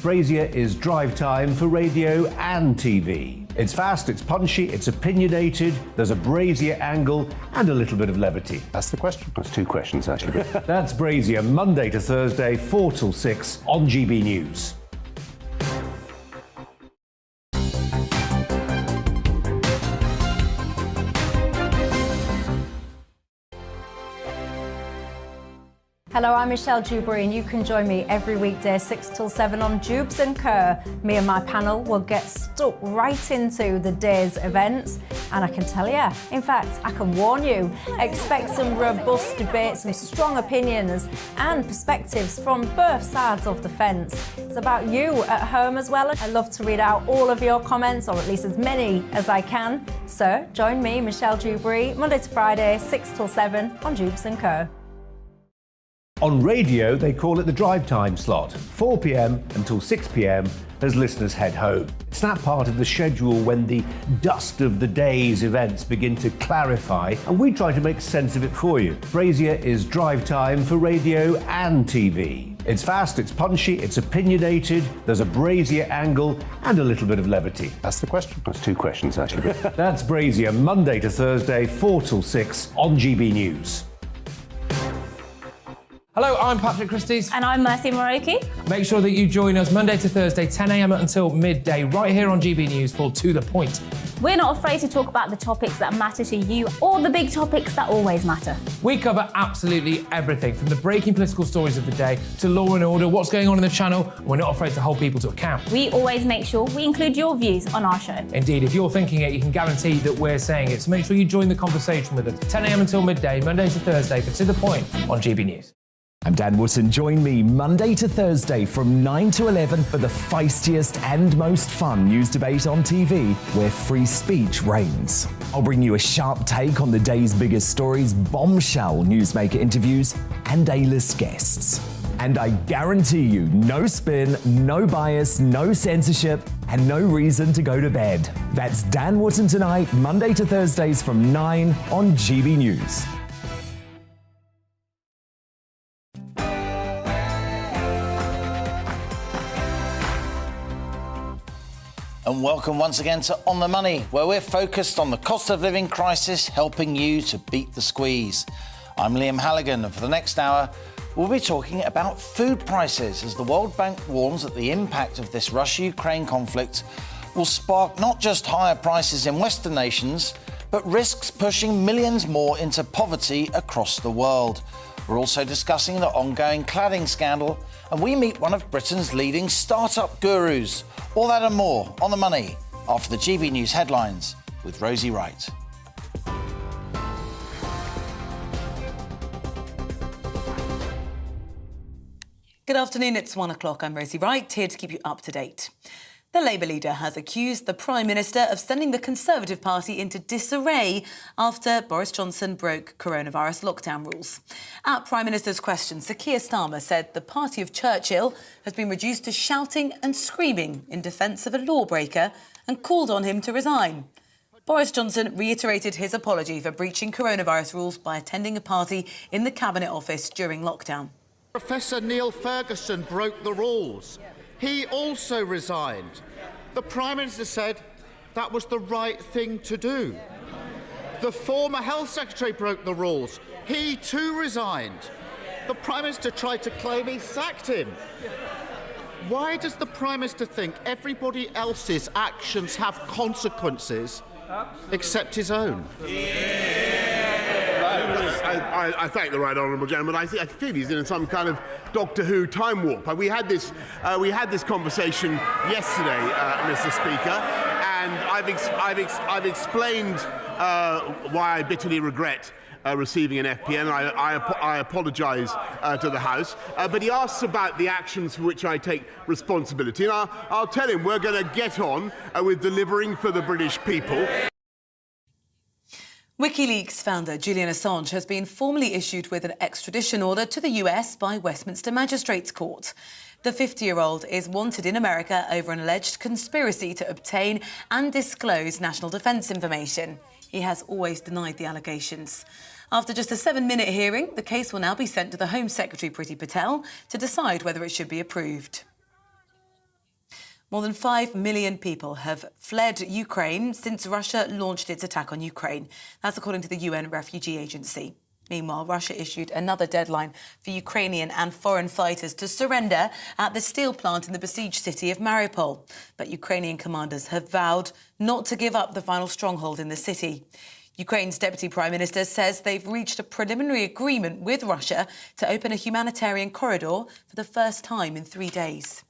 Brazier is drive time for radio and TV. It's fast, it's punchy, it's opinionated, there's a Brazier angle and a little bit of levity. That's the question. That's two questions, actually. That's Brazier, Monday to Thursday, 4 till 6 on GB News. Hello, I'm Michelle Dewberry and you can join me every weekday 6 till 7 on Jubes & Kerr. Me and my panel will get stuck right into the day's events and I can tell you, in fact, I can warn you, expect some robust debates, some strong opinions and perspectives from both sides of the fence. It's about you at home as well. I love to read out all of your comments, or at least as many as I can. So join me, Michelle Dewberry, Monday to Friday, 6 till 7 on Jubes & Kerr. On radio, they call it the drive time slot, 4 p.m. until 6 p.m. as listeners head home. It's that part of the schedule when the dust of the day's events begin to clarify, and we try to make sense of it for you. Brazier is drive time for radio and TV. It's fast, it's punchy, it's opinionated, there's a Brazier angle and a little bit of levity. That's the question. That's two questions, actually. That's Brazier, Monday to Thursday, 4 till 6 on GB News. Hello, I'm Patrick Christie's. And I'm Mercy Moroki. Make sure that you join us Monday to Thursday, 10 a.m. until midday, right here on GB News for To The Point. We're not afraid to talk about the topics that matter to you or the big topics that always matter. We cover absolutely everything, from the breaking political stories of the day to law and order, what's going on in the channel. We're not afraid to hold people to account. We always make sure we include your views on our show. Indeed, if you're thinking it, you can guarantee that we're saying it. So make sure you join the conversation with us, 10 a.m. until midday, Monday to Thursday for To The Point on GB News. I'm Dan Wootton. Join me Monday to Thursday from 9 to 11 for the feistiest and most fun news debate on TV, where free speech reigns. I'll bring you a sharp take on the day's biggest stories, bombshell newsmaker interviews, and A-list guests. And I guarantee you, no spin, no bias, no censorship, and no reason to go to bed. That's Dan Wootton tonight, Monday to Thursdays from 9 on GB News. And welcome once again to On the Money, where we're focused on the cost of living crisis, helping you to beat the squeeze. I'm Liam Halligan, and for the next hour, we'll be talking about food prices as the World Bank warns that the impact of this Russia-Ukraine conflict will spark not just higher prices in Western nations, but risks pushing millions more into poverty across the world. We're also discussing the ongoing cladding scandal, and we meet one of Britain's leading startup gurus. All that and more on The Money after the GB News headlines with Rosie Wright. Good afternoon, it's 1 o'clock. I'm Rosie Wright, here to keep you up to date. The Labour leader has accused the Prime Minister of sending the Conservative Party into disarray after Boris Johnson broke coronavirus lockdown rules. At Prime Minister's question, Sir Keir Starmer said the party of Churchill has been reduced to shouting and screaming in defence of a lawbreaker and called on him to resign. Boris Johnson reiterated his apology for breaching coronavirus rules by attending a party in the Cabinet Office during lockdown. Professor Neil Ferguson broke the rules. He also resigned. The Prime Minister said that was the right thing to do. The former Health Secretary broke the rules. He too resigned. The Prime Minister tried to claim he sacked him. Why does the Prime Minister think everybody else's actions have consequences except his own? I thank the right honourable gentleman. I feel he's in some kind of Doctor Who time warp. We had this conversation yesterday, Mr. Speaker, and I've explained why I bitterly regret receiving an FPN. I apologise to the House, but he asks about the actions for which I take responsibility, and I'll tell him we're going to get on with delivering for the British people. WikiLeaks founder Julian Assange has been formally issued with an extradition order to the US by Westminster Magistrates Court. The 50-year-old is wanted in America over an alleged conspiracy to obtain and disclose national defence information. He has always denied the allegations. After just a 7-minute hearing, the case will now be sent to the Home Secretary Priti Patel to decide whether it should be approved. More than 5 million people have fled Ukraine since Russia launched its attack on Ukraine. That's according to the UN Refugee Agency. Meanwhile, Russia issued another deadline for Ukrainian and foreign fighters to surrender at the steel plant in the besieged city of Mariupol. But Ukrainian commanders have vowed not to give up the final stronghold in the city. Ukraine's Deputy Prime Minister says they've reached a preliminary agreement with Russia to open a humanitarian corridor for the first time in 3 days.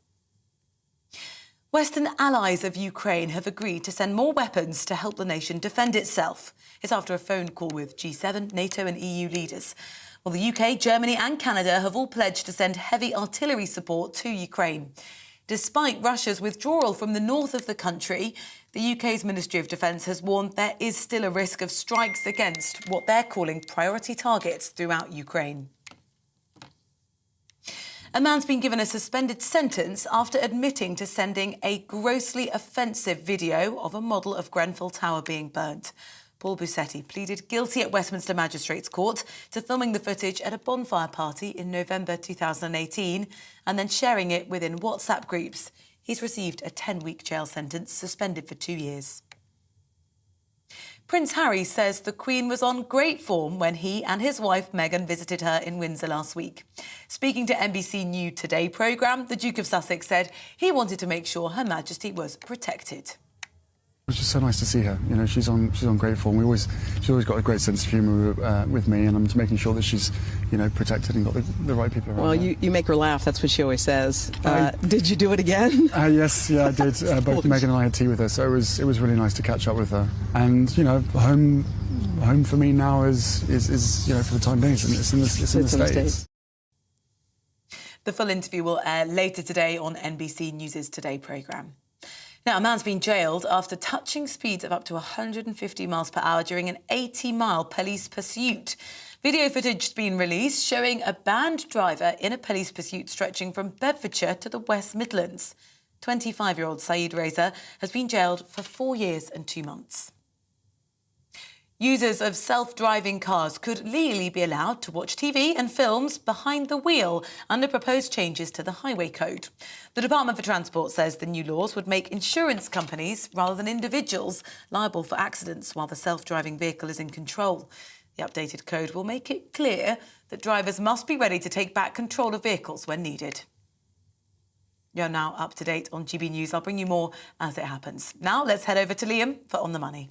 Western allies of Ukraine have agreed to send more weapons to help the nation defend itself. It's after a phone call with G7, NATO and EU leaders. Well, the UK, Germany and Canada have all pledged to send heavy artillery support to Ukraine. Despite Russia's withdrawal from the north of the country, the UK's Ministry of Defence has warned there is still a risk of strikes against what they're calling priority targets throughout Ukraine. A man's been given a suspended sentence after admitting to sending a grossly offensive video of a model of Grenfell Tower being burnt. Paul Bussetti pleaded guilty at Westminster Magistrates Court to filming the footage at a bonfire party in November 2018 and then sharing it within WhatsApp groups. He's received a 10-week jail sentence, suspended for 2 years. Prince Harry says the Queen was on great form when he and his wife Meghan visited her in Windsor last week. Speaking to NBC News Today programme, the Duke of Sussex said he wanted to make sure Her Majesty was protected. It was just so nice to see her. You know, she's on great form. She's always got a great sense of humour with me, and I'm just making sure that she's, you know, protected and got the right people around. Well, you make her laugh. That's what she always says. Did you do it again? Yes, yeah, I did. Both Meghan and I had tea with her, so it was really nice to catch up with her. And you know, home for me now is you know, for the time being, it's in the States. The full interview will air later today on NBC News' Today programme. Now, a man's been jailed after touching speeds of up to 150 miles per hour during an 80-mile police pursuit. Video footage has been released showing a banned driver in a police pursuit stretching from Bedfordshire to the West Midlands. 25-year-old Saeed Reza has been jailed for 4 years and 2 months. Users of self-driving cars could legally be allowed to watch TV and films behind the wheel under proposed changes to the Highway Code. The Department for Transport says the new laws would make insurance companies, rather than individuals, liable for accidents while the self-driving vehicle is in control. The updated code will make it clear that drivers must be ready to take back control of vehicles when needed. You're now up to date on GB News. I'll bring you more as it happens. Now let's head over to Liam for On the Money.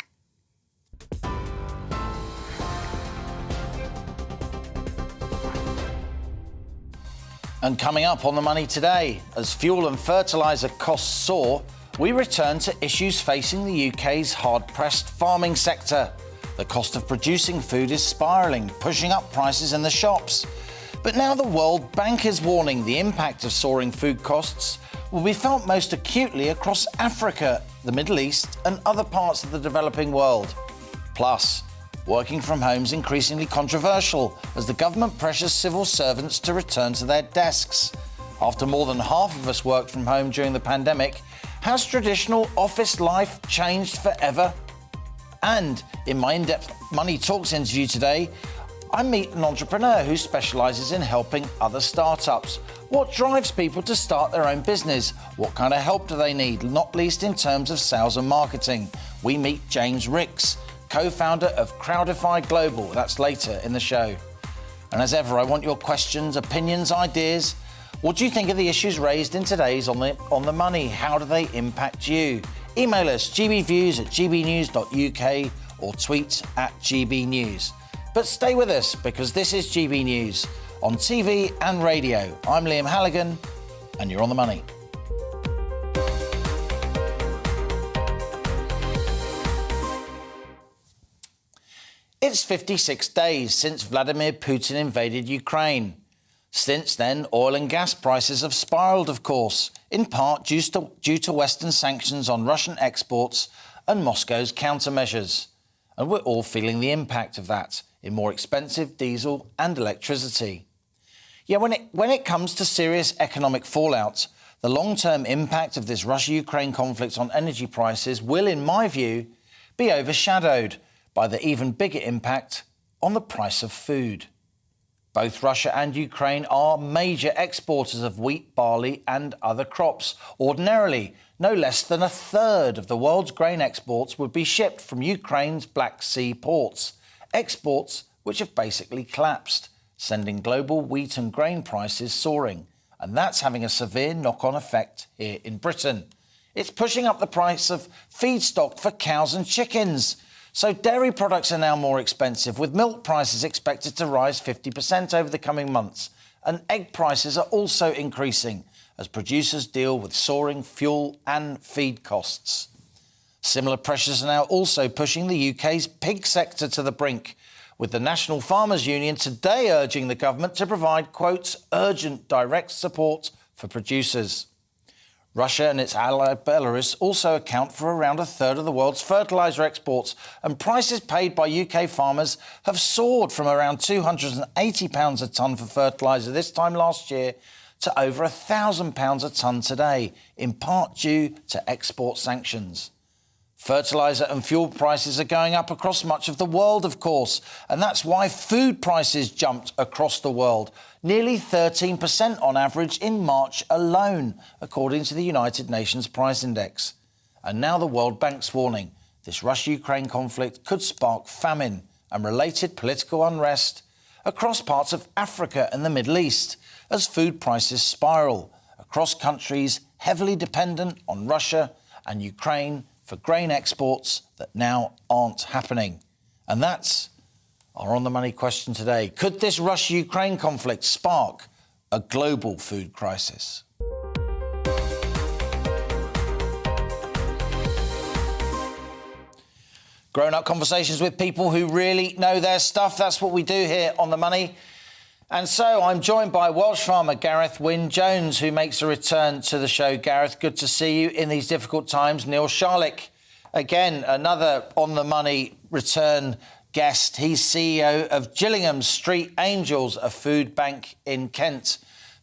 And coming up on The Money today, as fuel and fertiliser costs soar, we return to issues facing the UK's hard-pressed farming sector. The cost of producing food is spiralling, pushing up prices in the shops. But now the World Bank is warning the impact of soaring food costs will be felt most acutely across Africa, the Middle East and other parts of the developing world. Plus, working from home is increasingly controversial as the government pressures civil servants to return to their desks. After more than half of us worked from home during the pandemic, has traditional office life changed forever? And in my in-depth Money Talks interview today, I meet an entrepreneur who specialises in helping other startups. What drives people to start their own business? What kind of help do they need, not least in terms of sales and marketing? We meet James Ricks, co-founder of Crowdify Global. That's later in the show. And as ever, I want your questions, opinions, ideas. What do you think of the issues raised in today's On the Money? How do they impact you? Email us gbviews@gbnews.uk or tweet @gbnews. But stay with us because this is GB News on TV and radio. I'm Liam Halligan and you're on the money. It's 56 days since Vladimir Putin invaded Ukraine. Since then, oil and gas prices have spiralled, of course, in part due to Western sanctions on Russian exports and Moscow's countermeasures. And we're all feeling the impact of that in more expensive diesel and electricity. Yeah, when it comes to serious economic fallout, the long-term impact of this Russia-Ukraine conflict on energy prices will, in my view, be overshadowed by the even bigger impact on the price of food. Both Russia and Ukraine are major exporters of wheat, barley and other crops. Ordinarily, no less than a third of the world's grain exports would be shipped from Ukraine's Black Sea ports. Exports which have basically collapsed, sending global wheat and grain prices soaring. And that's having a severe knock-on effect here in Britain. It's pushing up the price of feedstock for cows and chickens. So dairy products are now more expensive, with milk prices expected to rise 50% over the coming months. And egg prices are also increasing as producers deal with soaring fuel and feed costs. Similar pressures are now also pushing the UK's pig sector to the brink, with the National Farmers Union today urging the government to provide, quote, urgent direct support for producers. Russia and its ally Belarus also account for around a third of the world's fertiliser exports, and prices paid by UK farmers have soared from around £280 a tonne for fertiliser this time last year to over £1,000 a tonne today, in part due to export sanctions. Fertiliser and fuel prices are going up across much of the world, of course, and that's why food prices jumped across the world, nearly 13% on average in March alone, according to the United Nations Price Index. And now the World Bank's warning this Russia-Ukraine conflict could spark famine and related political unrest across parts of Africa and the Middle East as food prices spiral across countries heavily dependent on Russia and Ukraine for grain exports that now aren't happening. And that's our On the Money question today. Could this Russia-Ukraine conflict spark a global food crisis? Grown-up conversations with people who really know their stuff. That's what we do here on The Money. And so I'm joined by Welsh farmer Gareth Wyn-Jones, who makes a return to the show. Gareth, good to see you in these difficult times. Neil Sharlick, again, another On the Money return guest. He's CEO of Gillingham Street Angels, a food bank in Kent.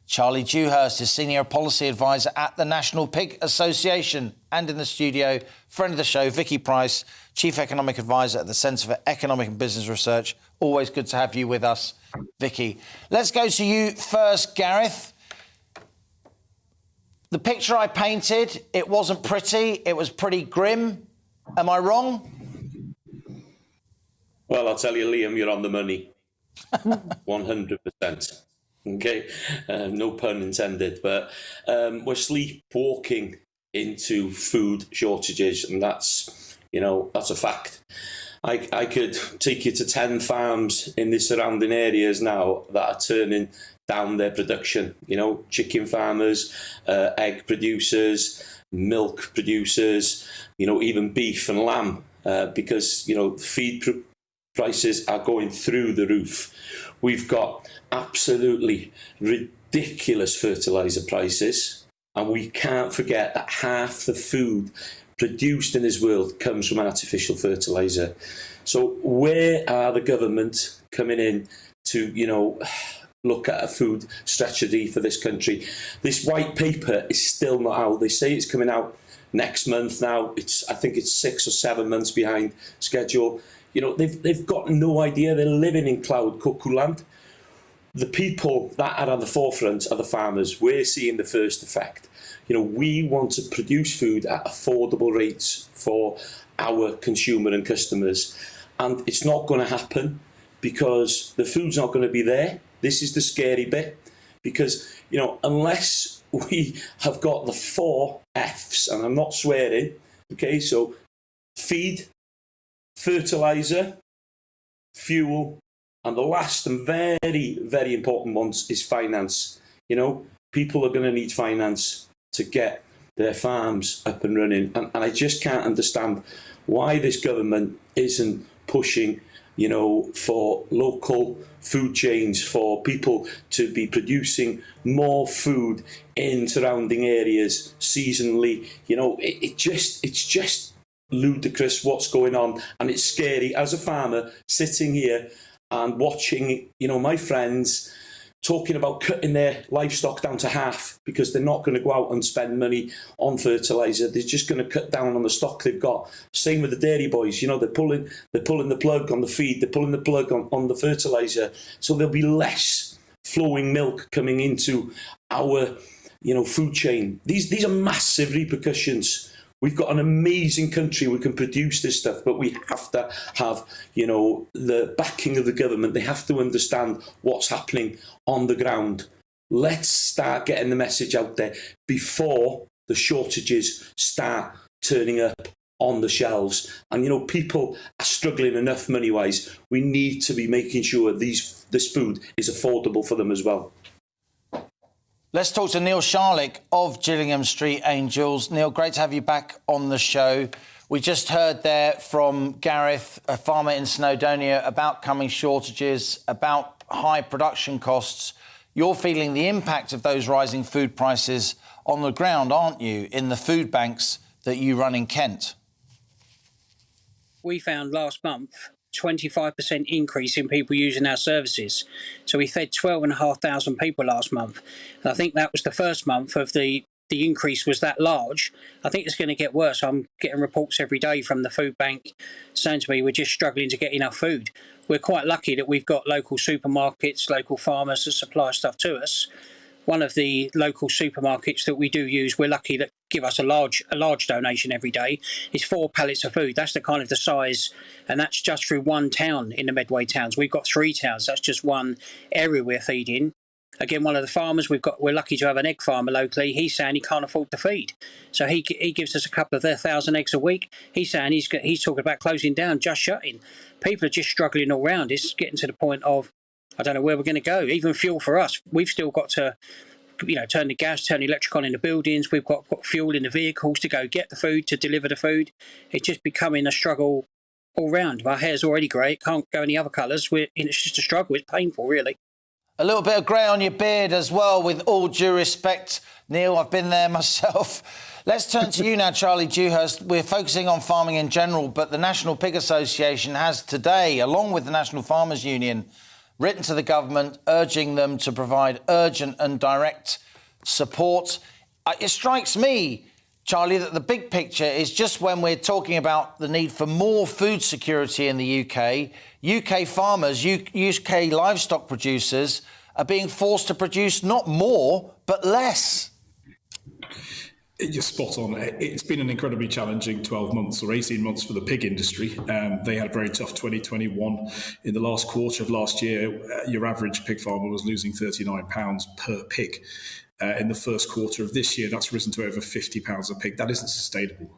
Charlie Dewhurst is Senior Policy Advisor at the National Pig Association. And in the studio, friend of the show, Vicky Price, Chief Economic Advisor at the Centre for Economic and Business Research. Always good to have you with us, Vicky. Let's go to you first, Gareth. The picture I painted, it wasn't pretty. It was pretty grim. Am I wrong? Well, I'll tell you, Liam, you're on the money. 100%. Okay, no pun intended, but we're sleepwalking into food shortages, and that's a fact. I could take you to 10 farms in the surrounding areas now that are turning down their production. Chicken farmers, egg producers, milk producers, even beef and lamb, because feed prices are going through the roof. We've got absolutely ridiculous fertiliser prices, and we can't forget that half the food produced in this world comes from artificial fertiliser. So where are the government coming in to, look at a food strategy for this country? This white paper is still not out. They say it's coming out next month now. I think it's 6 or 7 months behind schedule. They've got no idea. They're living in cloud cuckoo land. The people that are on the forefront are the farmers. We're seeing the first effect. We want to produce food at affordable rates for our consumer and customers. And it's not going to happen because the food's not going to be there. This is the scary bit. Because, unless we have got the 4 Fs, and I'm not swearing, okay, so feed, fertiliser, fuel, and the last and very, very important one is finance. People are going to need finance to get their farms up and running. And I just can't understand why this government isn't pushing, for local food chains, for people to be producing more food in surrounding areas seasonally. It's just ludicrous what's going on, and it's scary as a farmer sitting here and watching, my friends talking about cutting their livestock down to half because they're not going to go out and spend money on fertiliser. They're just going to cut down on the stock they've got. Same with the dairy boys. You know, they're pulling the plug on the feed. They're pulling the plug on the fertiliser. So there'll be less flowing milk coming into our, food chain. These are massive repercussions. We've got an amazing country. We can produce this stuff, but we have to have, the backing of the government. They have to understand what's happening on the ground. Let's start getting the message out there before the shortages start turning up on the shelves. And, people are struggling enough money-wise. We need to be making sure this food is affordable for them as well. Let's talk to Neil Sharlick of Gillingham Street Angels. Neil, great to have you back on the show. We just heard there from Gareth, a farmer in Snowdonia, about coming shortages, about high production costs. You're feeling the impact of those rising food prices on the ground, aren't you, in the food banks that you run in Kent? We found last month 25% increase in people using our services. So we fed 12,500 people last month. And I think that was the first month of the increase was that large. I think it's going to get worse. I'm getting reports every day from the food bank saying to me we're just struggling to get enough food. We're quite lucky that we've got local supermarkets, local farmers that supply stuff to us. One of the local supermarkets that we do use, we're lucky that give us a large donation every day, is 4 pallets of food. That's the size, and that's just through one town in the Medway towns. We've got 3 towns. That's just one area we're feeding. Again, one of the farmers we're lucky to have an egg farmer locally. He's saying he can't afford to feed, so he gives us a couple of 1,000 eggs a week. He's saying he's talking about closing down, just shutting. People are just struggling all round. It's getting to the point of I don't know where we're going to go. Even fuel for us, we've still got to, turn the gas, turn the electric on in the buildings. We've got fuel in the vehicles to go get the food, to deliver the food. It's just becoming a struggle all round. My hair's already grey. It can't go any other colours. It's just a struggle. It's painful, really. A little bit of grey on your beard as well, with all due respect, Neil. I've been there myself. Let's turn to you now, Charlie Dewhurst. We're focusing on farming in general, but the National Pig Association has today, along with the National Farmers Union, written to the government urging them to provide urgent and direct support. It strikes me, Charlie, that the big picture is just when we're talking about the need for more food security in the UK farmers, UK livestock producers are being forced to produce not more, but less. You're spot on. It's been an incredibly challenging 12 months or 18 months for the pig industry. They had a very tough 2021. In the last quarter of last year, your average pig farmer was losing £39 per pig. In the first quarter of this year, that's risen to over £50 a pig. That isn't sustainable.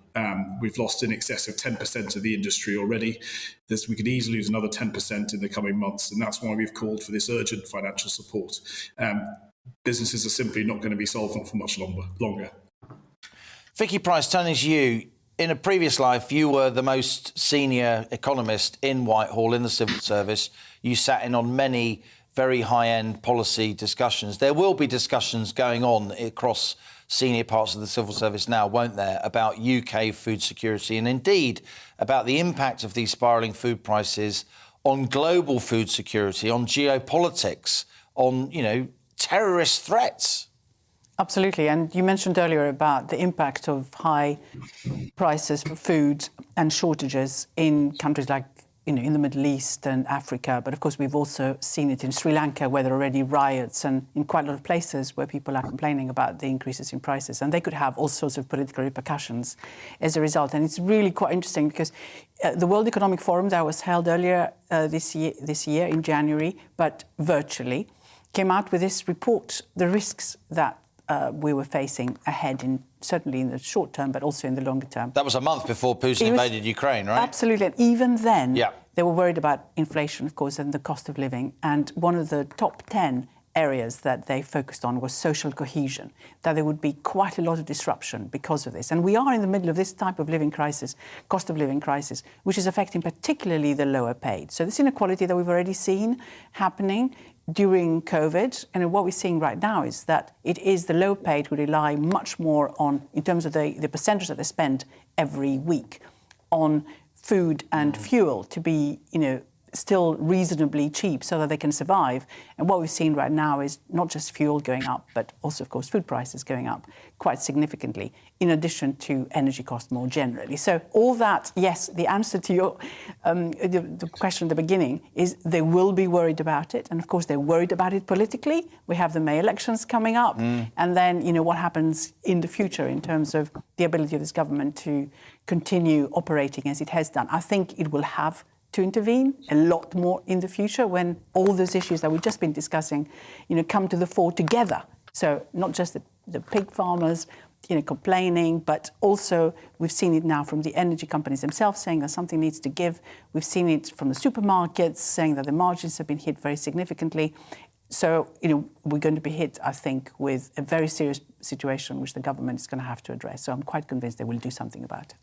We've lost in excess of 10% of the industry already. We could easily lose another 10% in the coming months, and that's why we've called for this urgent financial support. Businesses are simply not going to be solvent for much longer. Vicky Price, turning to you. In a previous life, you were the most senior economist in Whitehall in the civil service. You sat in on many very high-end policy discussions. There will be discussions going on across senior parts of the civil service now, won't there, about UK food security and indeed about the impact of these spiralling food prices on global food security, on geopolitics, on, terrorist threats. Absolutely. And you mentioned earlier about the impact of high prices for food and shortages in countries like, in the Middle East and Africa. But of course, we've also seen it in Sri Lanka, where there are already riots, and in quite a lot of places where people are complaining about the increases in prices. And they could have all sorts of political repercussions as a result. And it's really quite interesting because the World Economic Forum that was held earlier this year in January, but virtually, came out with this report, the risks that we were facing ahead, certainly in the short term, but also in the longer term. That was a month before Putin invaded Ukraine, right? Absolutely. And even then, they were worried about inflation, of course, and the cost of living. And one of the top 10 areas that they focused on was social cohesion, that there would be quite a lot of disruption because of this. And we are in the middle of this type of living crisis, cost of living crisis, which is affecting particularly the lower paid. So this inequality that we've already seen happening during COVID, and what we're seeing right now is that it is the low paid who rely much more on, in terms of the percentage that they spend every week on food and fuel to be, still reasonably cheap so that they can survive. And what we've seen right now is not just fuel going up, but also, of course, food prices going up quite significantly, in addition to energy costs more generally. So all that, yes, the answer to your the question at the beginning is they will be worried about it. And of course, they're worried about it politically. We have the May elections coming up. And then, what happens in the future in terms of the ability of this government to continue operating as it has done. I think it will have to intervene a lot more in the future when all those issues that we've just been discussing, come to the fore together. So not just the pig farmers, complaining, but also we've seen it now from the energy companies themselves saying that something needs to give. We've seen it from the supermarkets saying that the margins have been hit very significantly. So, we're going to be hit, I think, with a very serious situation which the government is going to have to address. So I'm quite convinced they will do something about it.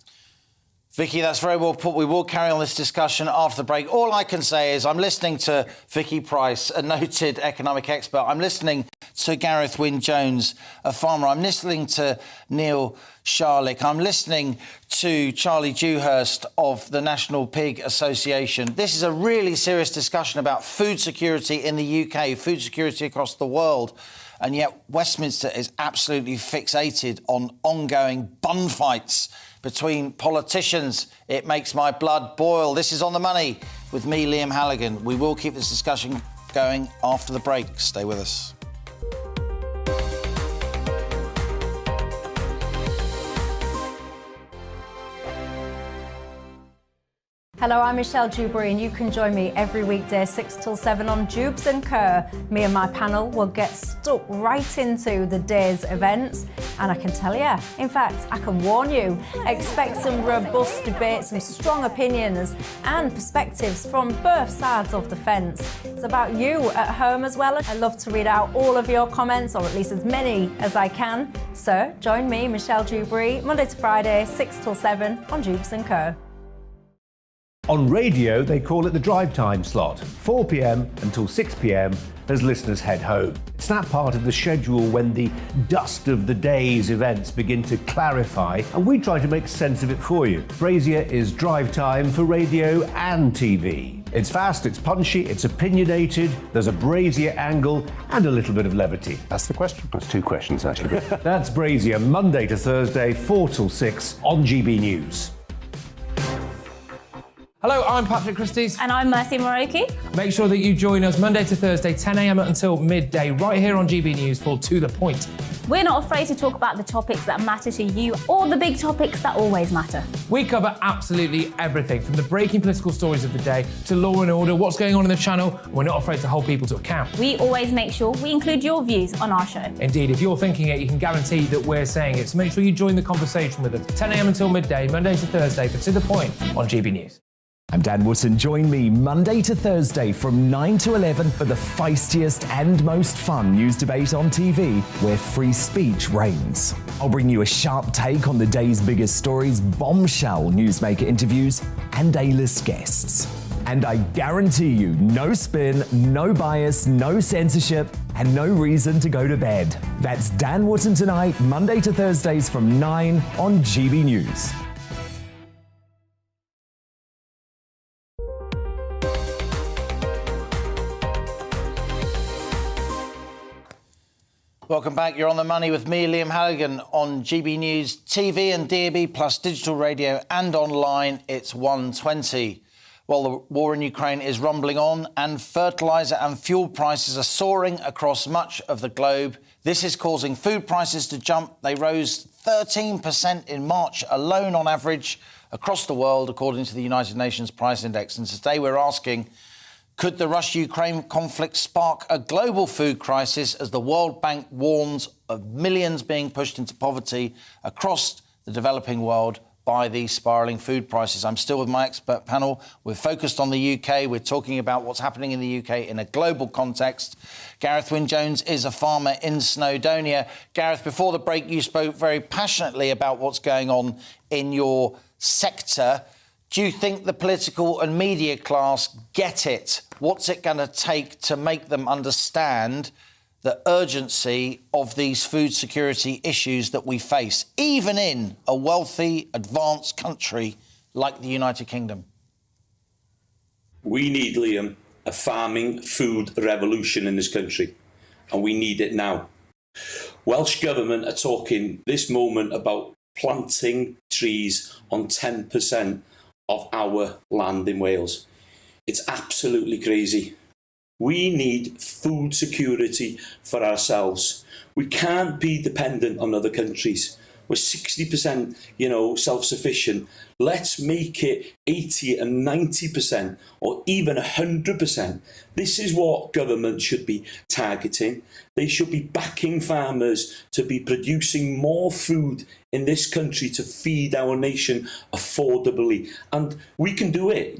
Vicky, that's very well put. We will carry on this discussion after the break. All I can say is I'm listening to Vicky Price, a noted economic expert. I'm listening to Gareth Wynne-Jones, a farmer. I'm listening to Neil Sharlick. I'm listening to Charlie Dewhurst of the National Pig Association. This is a really serious discussion about food security in the UK, food security across the world. And yet Westminster is absolutely fixated on ongoing bun fights between politicians. It makes my blood boil. This is On the Money with me, Liam Halligan. We will keep this discussion going after the break. Stay with us. Hello, I'm Michelle Dewberry, and you can join me every weekday 6 till 7 on Jubes and Kerr. Me and my panel will get stuck right into the day's events, and I can tell you, in fact, I can warn you, expect some robust debates, some strong opinions and perspectives from both sides of the fence. It's about you at home as well. I love to read out all of your comments, or at least as many as I can. So join me, Michelle Dewberry, Monday to Friday, 6 till 7 on Jubes and Kerr. On radio, they call it the drive time slot, 4 p.m. until 6 p.m. as listeners head home. It's that part of the schedule when the dust of the day's events begin to clarify, and we try to make sense of it for you. Brazier is drive time for radio and TV. It's fast, it's punchy, it's opinionated, there's a Brazier angle and a little bit of levity. That's the question. That's two questions, actually. That's Brazier, Monday to Thursday, 4 till 6 on GB News. Hello, I'm Patrick Christie's. And I'm Mercy Moroki. Make sure that you join us Monday to Thursday, 10 a.m. until midday, right here on GB News for To The Point. We're not afraid to talk about the topics that matter to you, or the big topics that always matter. We cover absolutely everything, from the breaking political stories of the day to law and order, what's going on in the channel. We're not afraid to hold people to account. We always make sure we include your views on our show. Indeed, if you're thinking it, you can guarantee that we're saying it. So make sure you join the conversation with us, 10 a.m. until midday, Monday to Thursday, for To The Point on GB News. I'm Dan Wootton. Join me Monday to Thursday from 9 to 11 for the feistiest and most fun news debate on TV, where free speech reigns. I'll bring you a sharp take on the day's biggest stories, bombshell newsmaker interviews, and A-list guests. And I guarantee you, no spin, no bias, no censorship, and no reason to go to bed. That's Dan Wootton tonight, Monday to Thursdays from 9 on GB News. Welcome back. You're On the Money with me, Liam Halligan, on GB News TV and DAB plus digital radio and online. It's 1:20. Well, the war in Ukraine is rumbling on and fertiliser and fuel prices are soaring across much of the globe. This is causing food prices to jump. They rose 13% in March alone on average across the world, according to the United Nations Price Index. And today we're asking, could the Russia-Ukraine conflict spark a global food crisis as the World Bank warns of millions being pushed into poverty across the developing world by these spiralling food prices? I'm still with my expert panel. We're focused on the UK. We're talking about what's happening in the UK in a global context. Gareth Wynne-Jones is a farmer in Snowdonia. Gareth, before the break, you spoke very passionately about what's going on in your sector. Do you think the political and media class get it? What's it going to take to make them understand the urgency of these food security issues that we face, even in a wealthy, advanced country like the United Kingdom? We need, Liam, a farming food revolution in this country, and we need it now. Welsh Government are talking this moment about planting trees on 10% of our land in Wales. It's absolutely crazy. We need food security for ourselves. We can't be dependent on other countries. We're 60%, self-sufficient. Let's make it 80 and 90% or even 100%. This is what government should be targeting. They should be backing farmers to be producing more food in this country to feed our nation affordably. And we can do it,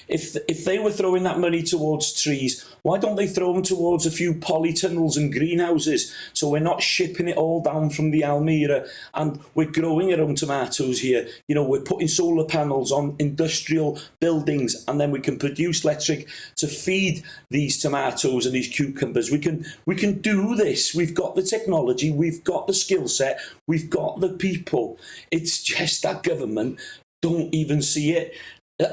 If they were throwing that money towards trees, why don't they throw them towards a few polytunnels and greenhouses so we're not shipping it all down from the Almira and we're growing our own tomatoes here. We're putting solar panels on industrial buildings and then we can produce electric to feed these tomatoes and these cucumbers. We can do this. We've got the technology, we've got the skill set, we've got the people. It's just that government don't even see it.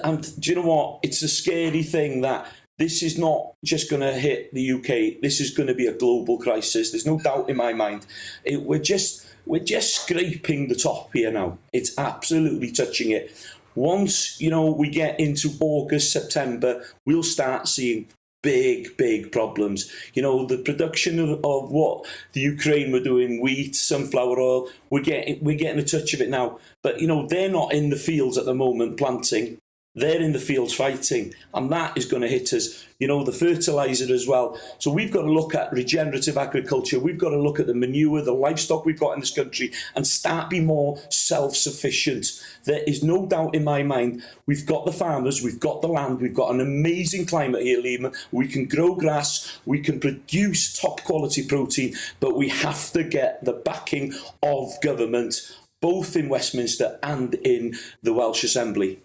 And do you know what? It's a scary thing that this is not just going to hit the UK. This is going to be a global crisis. There's no doubt in my mind. We're just scraping the top here now. It's absolutely touching it. Once, we get into August, September, we'll start seeing big problems. The production of what the Ukraine were doing, wheat, sunflower oil, we're getting a touch of it now. But, they're not in the fields at the moment planting. They're in the fields fighting, and that is going to hit us. The fertiliser as well. So we've got to look at regenerative agriculture. We've got to look at the manure, the livestock we've got in this country, and start being more self-sufficient. There is no doubt in my mind, we've got the farmers, we've got the land, we've got an amazing climate here, Liam. We can grow grass, we can produce top quality protein, but we have to get the backing of government, both in Westminster and in the Welsh Assembly.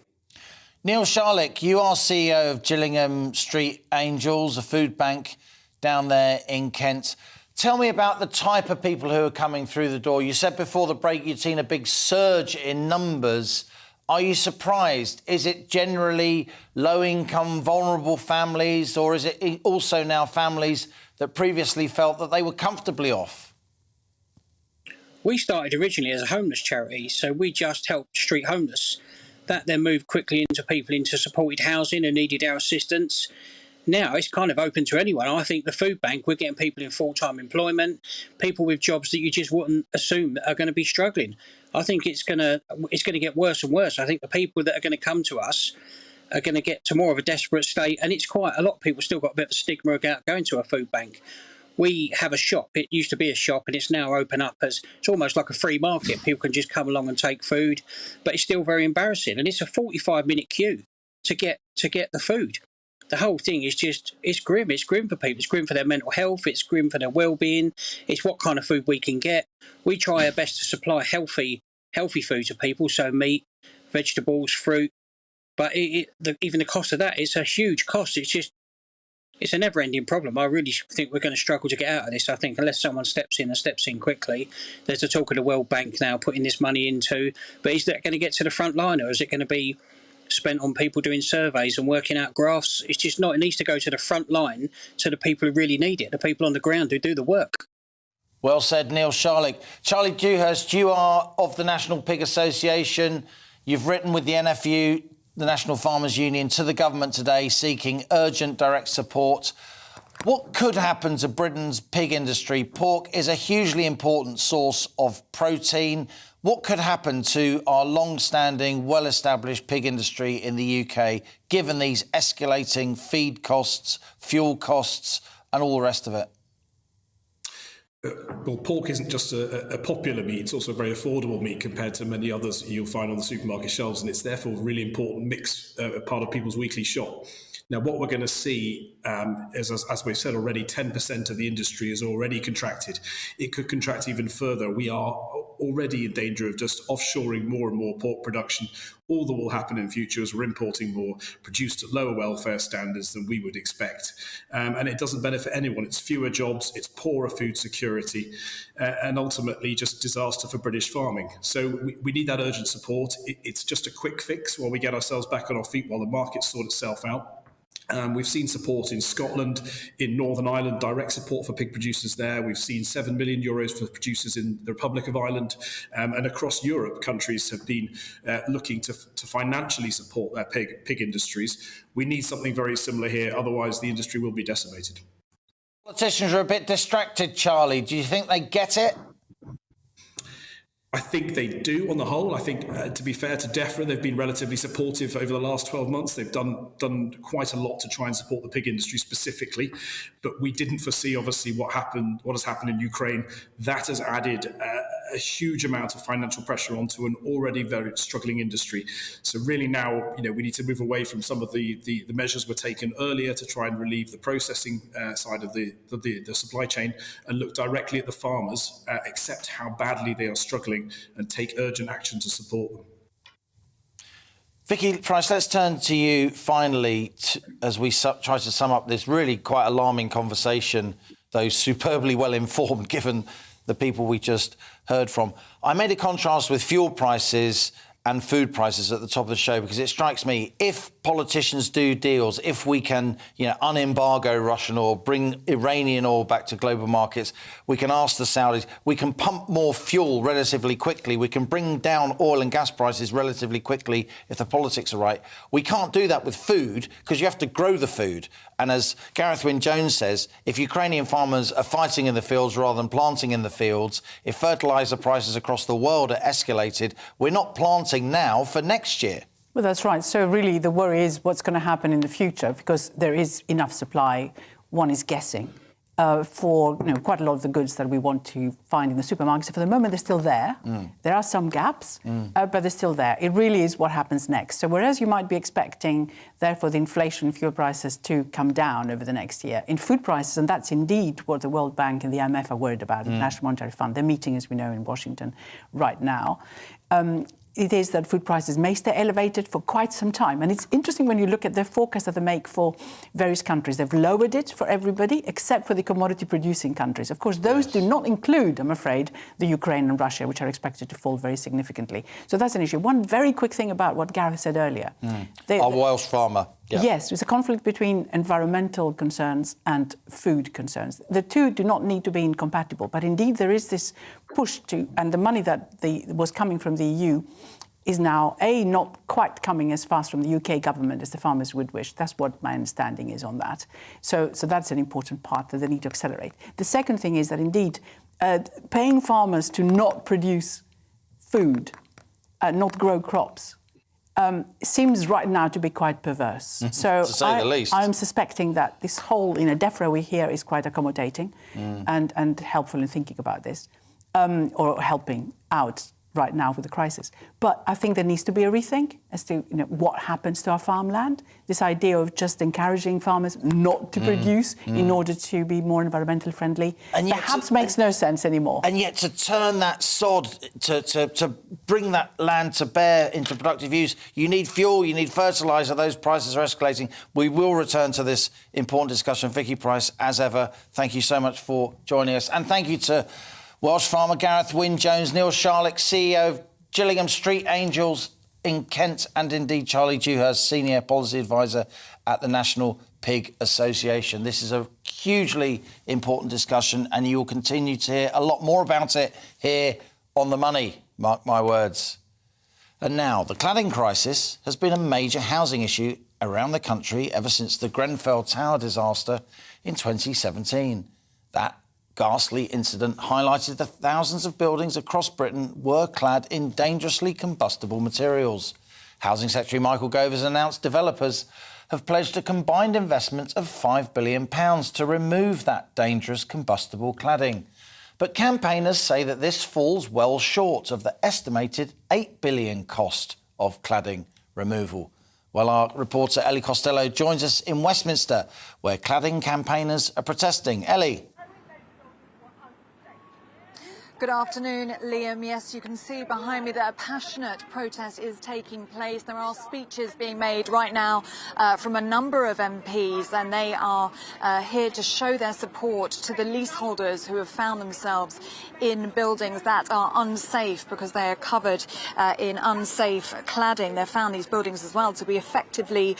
Neil Sharlick, you are CEO of Gillingham Street Angels, a food bank down there in Kent. Tell me about the type of people who are coming through the door. You said before the break you'd seen a big surge in numbers. Are you surprised? Is it generally low-income, vulnerable families, or is it also now families that previously felt that they were comfortably off? We started originally as a homeless charity, so we just helped street homeless. That then moved quickly into people into supported housing who needed our assistance. Now it's kind of open to anyone. I think the food bank, we're getting people in full-time employment, people with jobs that you just wouldn't assume are going to be struggling. I think it's going to get worse and worse. I think the people that are going to come to us are going to get to more of a desperate state, and it's quite a lot of people still got a bit of a stigma about going to a food bank. We have a shop. It used to be a shop and it's now open up as it's almost like a free market. People can just come along and take food, but it's still very embarrassing. And it's a 45-minute queue to get the food. The whole thing is it's grim. It's grim for people. It's grim for their mental health. It's grim for their well-being. It's what kind of food we can get. We try our best to supply healthy food to people, so meat, vegetables, fruit. But even the cost of that, it's a huge cost. It's a never-ending problem. I really think we're going to struggle to get out of this. I think unless someone steps in quickly. There's the talk of the World Bank now putting this money into. But is that going to get to the front line, or is it going to be spent on people doing surveys and working out graphs? It's just not. It needs to go to the front line to the people who really need it, the people on the ground who do the work. Well said, Neil Sharlick. Charlie Dewhurst, you are of the National Pig Association. You've written with the NFU, the National Farmers Union, to the government today seeking urgent direct support. What could happen to Britain's pig industry? Pork is a hugely important source of protein. What could happen to our long-standing, well-established pig industry in the UK, given these escalating feed costs, fuel costs and all the rest of it? Well, pork isn't just a popular meat, it's also a very affordable meat compared to many others you'll find on the supermarket shelves, and it's therefore a really important part of people's weekly shop. Now, what we're going to see is, as we've said already, 10% of the industry is already contracted. It could contract even further. We are already in danger of just offshoring more and more pork production. All that will happen in future is we're importing more, produced at lower welfare standards than we would expect. And it doesn't benefit anyone. It's fewer jobs, it's poorer food security, and ultimately just disaster for British farming. So we need that urgent support. It's just a quick fix while we get ourselves back on our feet, while the markets sort itself out. We've seen support in Scotland, in Northern Ireland, direct support for pig producers there. We've seen €7 million for producers in the Republic of Ireland. And across Europe, countries have been looking to financially support their pig industries. We need something very similar here, otherwise the industry will be decimated. Politicians are a bit distracted, Charlie. Do you think they get it? I think they do on the whole. I think, to be fair to DEFRA, they've been relatively supportive over the last 12 months. They've done quite a lot to try and support the pig industry specifically, but we didn't foresee, obviously, what has happened in Ukraine. That has added a huge amount of financial pressure onto an already very struggling industry. So really now, we need to move away from some of the measures were taken earlier to try and relieve the processing side of the supply chain and look directly at the farmers, accept how badly they are struggling, and take urgent action to support them. Vicky Price, let's turn to you finally as we try to sum up this really quite alarming conversation, though superbly well informed given the people we just heard from. I made a contrast with fuel prices and food prices at the top of the show because it strikes me, if politicians do deals, if we can, unembargo Russian oil, bring Iranian oil back to global markets, we can ask the Saudis, we can pump more fuel relatively quickly, we can bring down oil and gas prices relatively quickly if the politics are right. We can't do that with food because you have to grow the food. And as Gareth Wynne-Jones says, if Ukrainian farmers are fighting in the fields rather than planting in the fields, if fertiliser prices across the world are escalated, we're not planting now for next year. Well, that's right. So really the worry is what's going to happen in the future because there is enough supply. One is guessing for quite a lot of the goods that we want to find in the supermarkets. For the moment, they're still there. There are some gaps, but they're still there. It really is what happens next. So whereas you might be expecting, therefore, the inflation in fuel prices to come down over the next year, in food prices, and that's indeed what the World Bank and the IMF are worried about, the National Monetary Fund. They're meeting, as we know, in Washington right now. It is that food prices may stay elevated for quite some time. And it's interesting when you look at the forecast that they make for various countries. They've lowered it for everybody except for the commodity-producing countries. Of course, those do not include, I'm afraid, the Ukraine and Russia, which are expected to fall very significantly. So that's an issue. One very quick thing about what Gareth said earlier. Our Welsh farmer. Yeah. Yes, it's a conflict between environmental concerns and food concerns. The two do not need to be incompatible, but indeed there is this push to, and the money that was coming from the EU is now, not quite coming as fast from the UK government as the farmers would wish. That's what my understanding is on that. So that's an important part that they need to accelerate. The second thing is that indeed paying farmers to not produce food, not grow crops, seems right now to be quite perverse. So to say the least. I'm suspecting that this whole DEFRA we hear is quite accommodating and helpful in thinking about this, or helping out right now with the crisis. But I think there needs to be a rethink as to what happens to our farmland. This idea of just encouraging farmers not to produce in order to be more environmentally friendly perhaps makes no sense anymore. And yet to turn that sod, to bring that land to bear into productive use, you need fuel, you need fertiliser, those prices are escalating. We will return to this important discussion. Vicky Price, as ever, thank you so much for joining us. And thank you to Welsh farmer Gareth Wynne-Jones, Neil Sharlick, CEO of Gillingham Street Angels in Kent, and indeed Charlie Dewhurst, Senior Policy Advisor at the National Pig Association. This is a hugely important discussion and you will continue to hear a lot more about it here on The Money, mark my words. And now, the cladding crisis has been a major housing issue around the country ever since the Grenfell Tower disaster in 2017. That ghastly incident highlighted the thousands of buildings across Britain were clad in dangerously combustible materials. Housing Secretary Michael Gove has announced developers have pledged a combined investment of £5 billion to remove that dangerous combustible cladding. But campaigners say that this falls well short of the estimated £8 billion cost of cladding removal. Well, our reporter Ellie Costello joins us in Westminster, where cladding campaigners are protesting. Ellie. Good afternoon, Liam. Yes, you can see behind me that a passionate protest is taking place. There are speeches being made right now from a number of MPs, and they are here to show their support to the leaseholders who have found themselves in buildings that are unsafe because they are covered in unsafe cladding. They've found these buildings as well to be effectively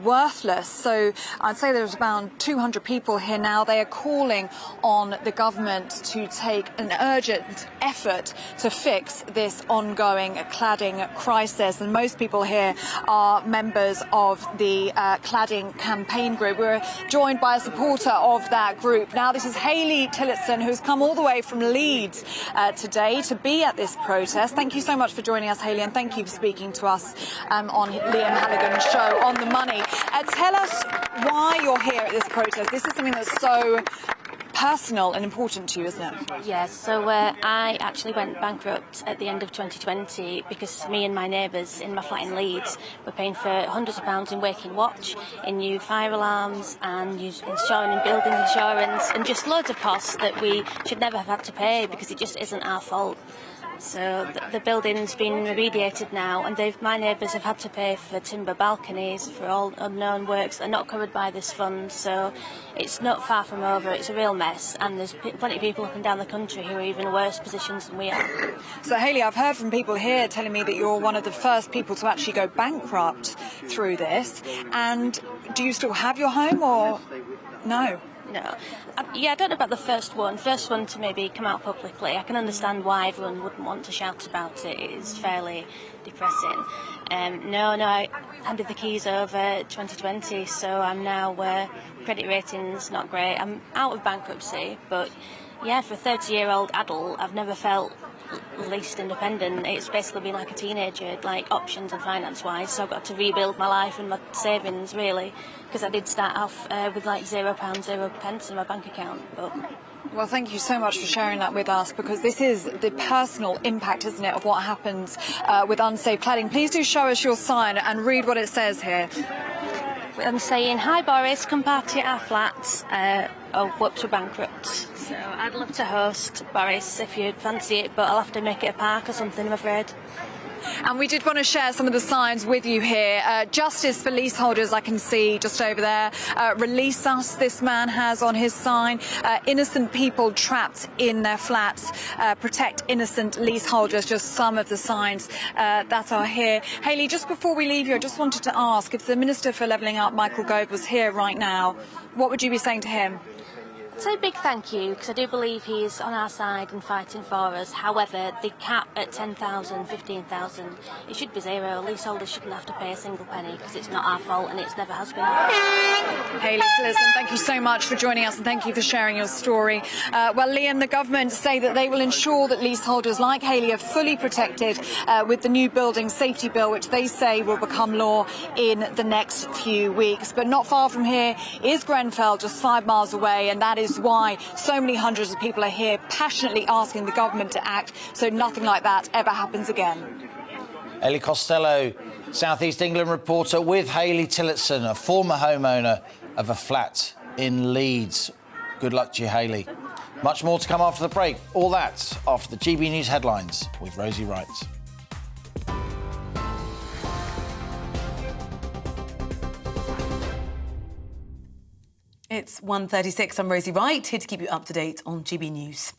worthless. So I'd say there's around 200 people here now. They are calling on the government to take an urgent effort to fix this ongoing cladding crisis. And most people here are members of the cladding campaign group. We're joined by a supporter of that group. Now, this is Hayley Tillotson, who's come all the way from Leeds today to be at this protest. Thank you so much for joining us, Hayley, and thank you for speaking to us on Liam Halligan's show On the Money. Tell us why you're here at this protest. This is something that's so personal and important to you, isn't it? Yes, so I actually went bankrupt at the end of 2020 because me and my neighbours in my flat in Leeds were paying for hundreds of pounds in waking watch, in new fire alarms and insuring and building insurance, and just loads of costs that we should never have had to pay because it just isn't our fault. So the building's been remediated now, and my neighbours have had to pay for timber balconies, for all unknown works that are not covered by this fund. So it's not far from over. It's a real mess, and there's plenty of people up and down the country who are even worse positions than we are. So, Hayley, I've heard from people here telling me that you're one of the first people to actually go bankrupt through this. And do you still have your home, or no? No. I don't know about the first one. First one to maybe come out publicly. I can understand why everyone wouldn't want to shout about it. It is fairly depressing. I handed the keys over 2020, so I'm now credit rating's not great. I'm out of bankruptcy, but yeah, for a 30-year-old adult, I've never felt least independent. It's basically been like a teenager, like options and finance-wise. So I've got to rebuild my life and my savings, really, because I did start off with like £0, 0 pence in my bank account. Well, thank you so much for sharing that with us, because this is the personal impact, isn't it, of what happens with unsafe cladding. Please do show us your sign and read what it says here. I'm saying, hi Boris, come party at our flats. Oh, whoops, we're bankrupt. So I'd love to host, Boris, if you'd fancy it, but I'll have to make it a park or something, I'm afraid. And we did want to share some of the signs with you here. Justice for leaseholders, I can see just over there. Release us, this man has on his sign. Innocent people trapped in their flats. Protect innocent leaseholders, just some of the signs that are here. Hayley, just before we leave you, I just wanted to ask, if the Minister for Levelling Up, Michael Gove, was here right now, what would you be saying to him? I'd say a big thank you, because I do believe he's on our side and fighting for us. However, the cap at 10,000, 15,000, it should be zero. Leaseholders shouldn't have to pay a single penny, because it's not our fault and it's never has been. Hayley Tillotson, thank you so much for joining us, and thank you for sharing your story. Well, Liam, the government say that they will ensure that leaseholders like Hayley are fully protected with the new building safety bill, which they say will become law in the next few weeks. But not far from here is Grenfell, just 5 miles away, and that is why so many hundreds of people are here passionately asking the government to act so nothing like that ever happens again. Ellie Costello, South East England reporter, with Hayley Tillotson, a former homeowner of a flat in Leeds. Good luck to you, Hayley. Much more to come after the break. All that after the GB News headlines with Rosie Wright. It's 1:36. I'm Rosie Wright, here to keep you up to date on GB News.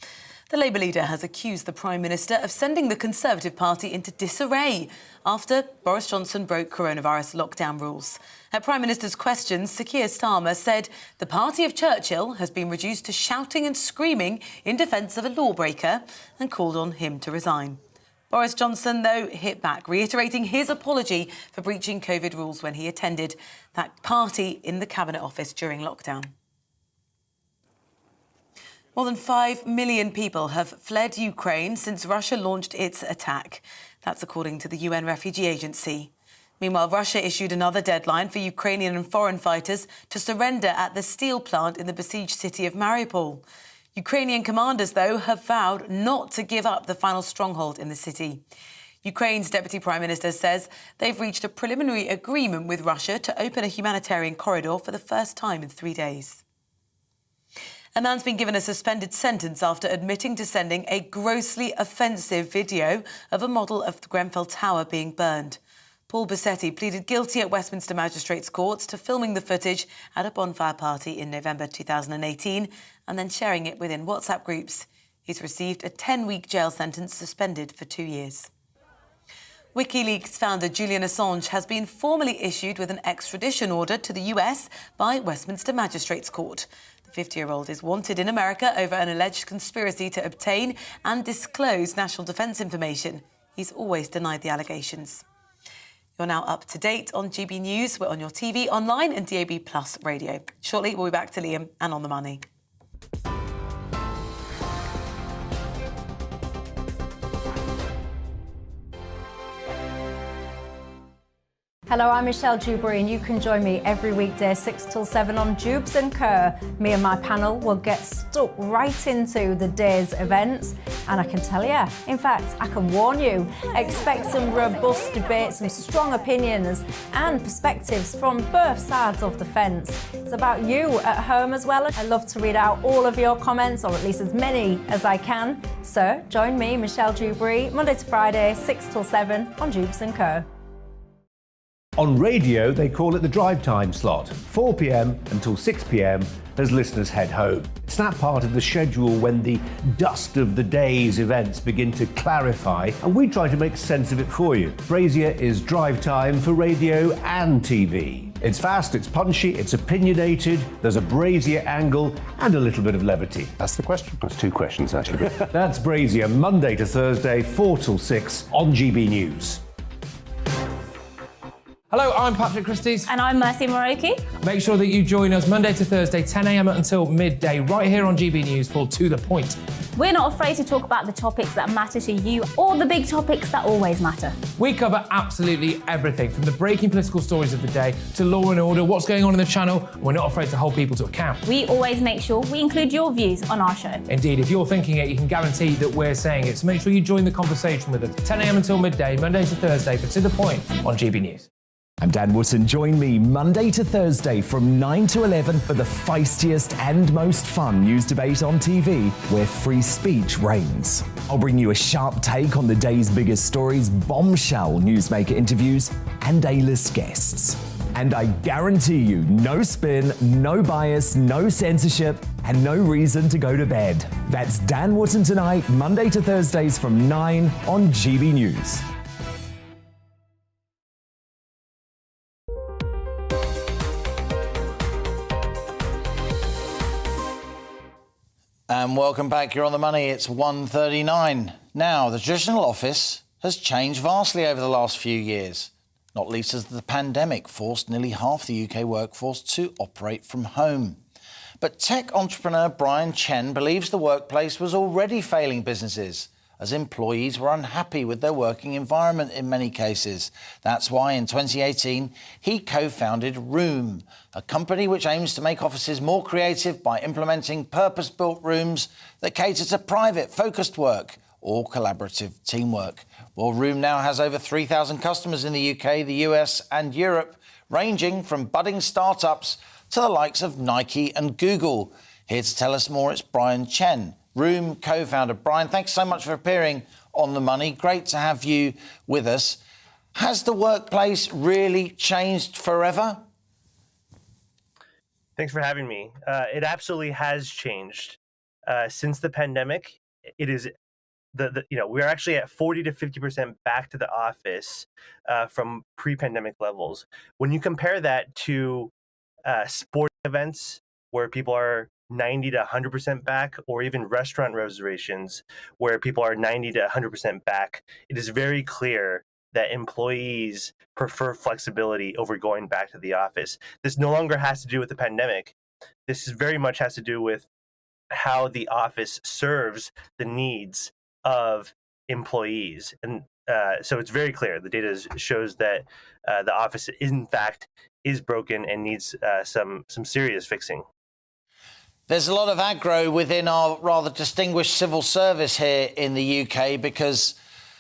The Labour leader has accused the Prime Minister of sending the Conservative Party into disarray after Boris Johnson broke coronavirus lockdown rules. At Prime Minister's questions, Sir Keir Starmer said the party of Churchill has been reduced to shouting and screaming in defence of a lawbreaker and called on him to resign. Boris Johnson, though, hit back, reiterating his apology for breaching COVID rules when he attended that party in the Cabinet Office during lockdown. More than 5 million people have fled Ukraine since Russia launched its attack. That's according to the UN Refugee Agency. Meanwhile, Russia issued another deadline for Ukrainian and foreign fighters to surrender at the steel plant in the besieged city of Mariupol. Ukrainian commanders, though, have vowed not to give up the final stronghold in the city. Ukraine's Deputy Prime Minister says they've reached a preliminary agreement with Russia to open a humanitarian corridor for the first time in 3 days. A man's been given a suspended sentence after admitting to sending a grossly offensive video of a model of the Grenfell Tower being burned. Paul Bassetti pleaded guilty at Westminster Magistrates' Court to filming the footage at a bonfire party in November 2018 and then sharing it within WhatsApp groups. He's received a 10-week jail sentence, suspended for 2 years. WikiLeaks founder Julian Assange has been formally issued with an extradition order to the US by Westminster Magistrates' Court. The 50-year-old is wanted in America over an alleged conspiracy to obtain and disclose national defence information. He's always denied the allegations. You're now up to date on GB News. We're on your TV, online and DAB+ radio. Shortly, we'll be back to Liam and On the Money. Hello, I'm Michelle Dewberry and you can join me every weekday 6 till 7 on Jubes and Kerr. Me and my panel will get stuck right into the day's events and I can tell you, in fact, I can warn you, expect some robust debates, some strong opinions and perspectives from both sides of the fence. It's about you at home as well. I love to read out all of your comments, or at least as many as I can. So join me, Michelle Dewberry, Monday to Friday, 6 till 7 on Jubes and Kerr. On radio, they call it the drive time slot, 4 p.m. until 6 p.m. as listeners head home. It's that part of the schedule when the dust of the day's events begin to clarify, and we try to make sense of it for you. Brazier is drive time for radio and TV. It's fast, it's punchy, it's opinionated, there's a Brazier angle and a little bit of levity. That's the question. That's two questions, actually. That's Brazier, Monday to Thursday, 4 till 6 on GB News. Hello, I'm Patrick Christie's. And I'm Mercy Moroki. Make sure that you join us Monday to Thursday, 10 a.m. until midday, right here on GB News for To The Point. We're not afraid to talk about the topics that matter to you or the big topics that always matter. We cover absolutely everything, from the breaking political stories of the day to law and order, what's going on in the channel. We're not afraid to hold people to account. We always make sure we include your views on our show. Indeed, if you're thinking it, you can guarantee that we're saying it. So make sure you join the conversation with us, 10 a.m. until midday, Monday to Thursday, for To The Point on GB News. I'm Dan Wootton. Join me Monday to Thursday from 9 to 11 for the feistiest and most fun news debate on TV, where free speech reigns. I'll bring you a sharp take on the day's biggest stories, bombshell newsmaker interviews, and A-list guests. And I guarantee you, no spin, no bias, no censorship, and no reason to go to bed. That's Dan Wootton tonight, Monday to Thursdays from 9 on GB News. And welcome back. You're on the money. It's 1:39. Now, the traditional office has changed vastly over the last few years, not least as the pandemic forced nearly half the UK workforce to operate from home. But tech entrepreneur Brian Chen believes the workplace was already failing businesses, as employees were unhappy with their working environment in many cases. That's why in 2018, he co-founded Room, a company which aims to make offices more creative by implementing purpose-built rooms that cater to private, focused work or collaborative teamwork. Well, Room now has over 3,000 customers in the UK, the US and Europe, ranging from budding startups to the likes of Nike and Google. Here to tell us more, it's Brian Chen, Room co-founder. Brian, thanks so much for appearing on The Money. Great to have you with us. Has the workplace really changed forever? Thanks for having me. It absolutely has changed. Since the pandemic, it is we're actually at 40 to 50% back to the office from pre-pandemic levels. When you compare that to sporting events where people are 90 to 100% back, or even restaurant reservations where people are 90 to 100% back, it is very clear that employees prefer flexibility over going back to the office. This no longer has to do with the pandemic. This is very much has to do with how the office serves the needs of employees. And so it's very clear. The data shows that the office, in fact, is broken and needs some serious fixing. There's a lot of aggro within our rather distinguished civil service here in the UK because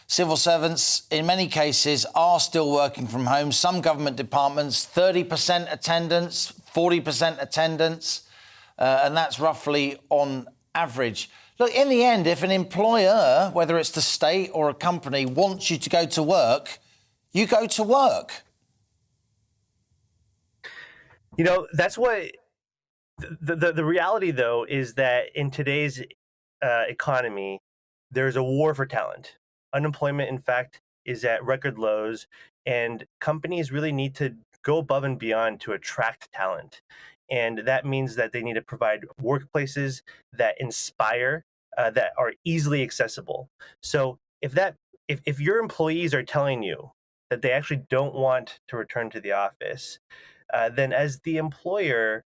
civil servants, in many cases, are still working from home. Some government departments, 30% attendance, 40% attendance. and that's roughly on average. Look, in the end, if an employer, whether it's the state or a company, wants you to go to work, you go to work. You know, that's what the reality, though, is that in today's economy, there's a war for talent. Unemployment, in fact, is at record lows, and companies really need to go above and beyond to attract talent. And that means that they need to provide workplaces that inspire, that are easily accessible. So if your employees are telling you that they actually don't want to return to the office, then as the employer,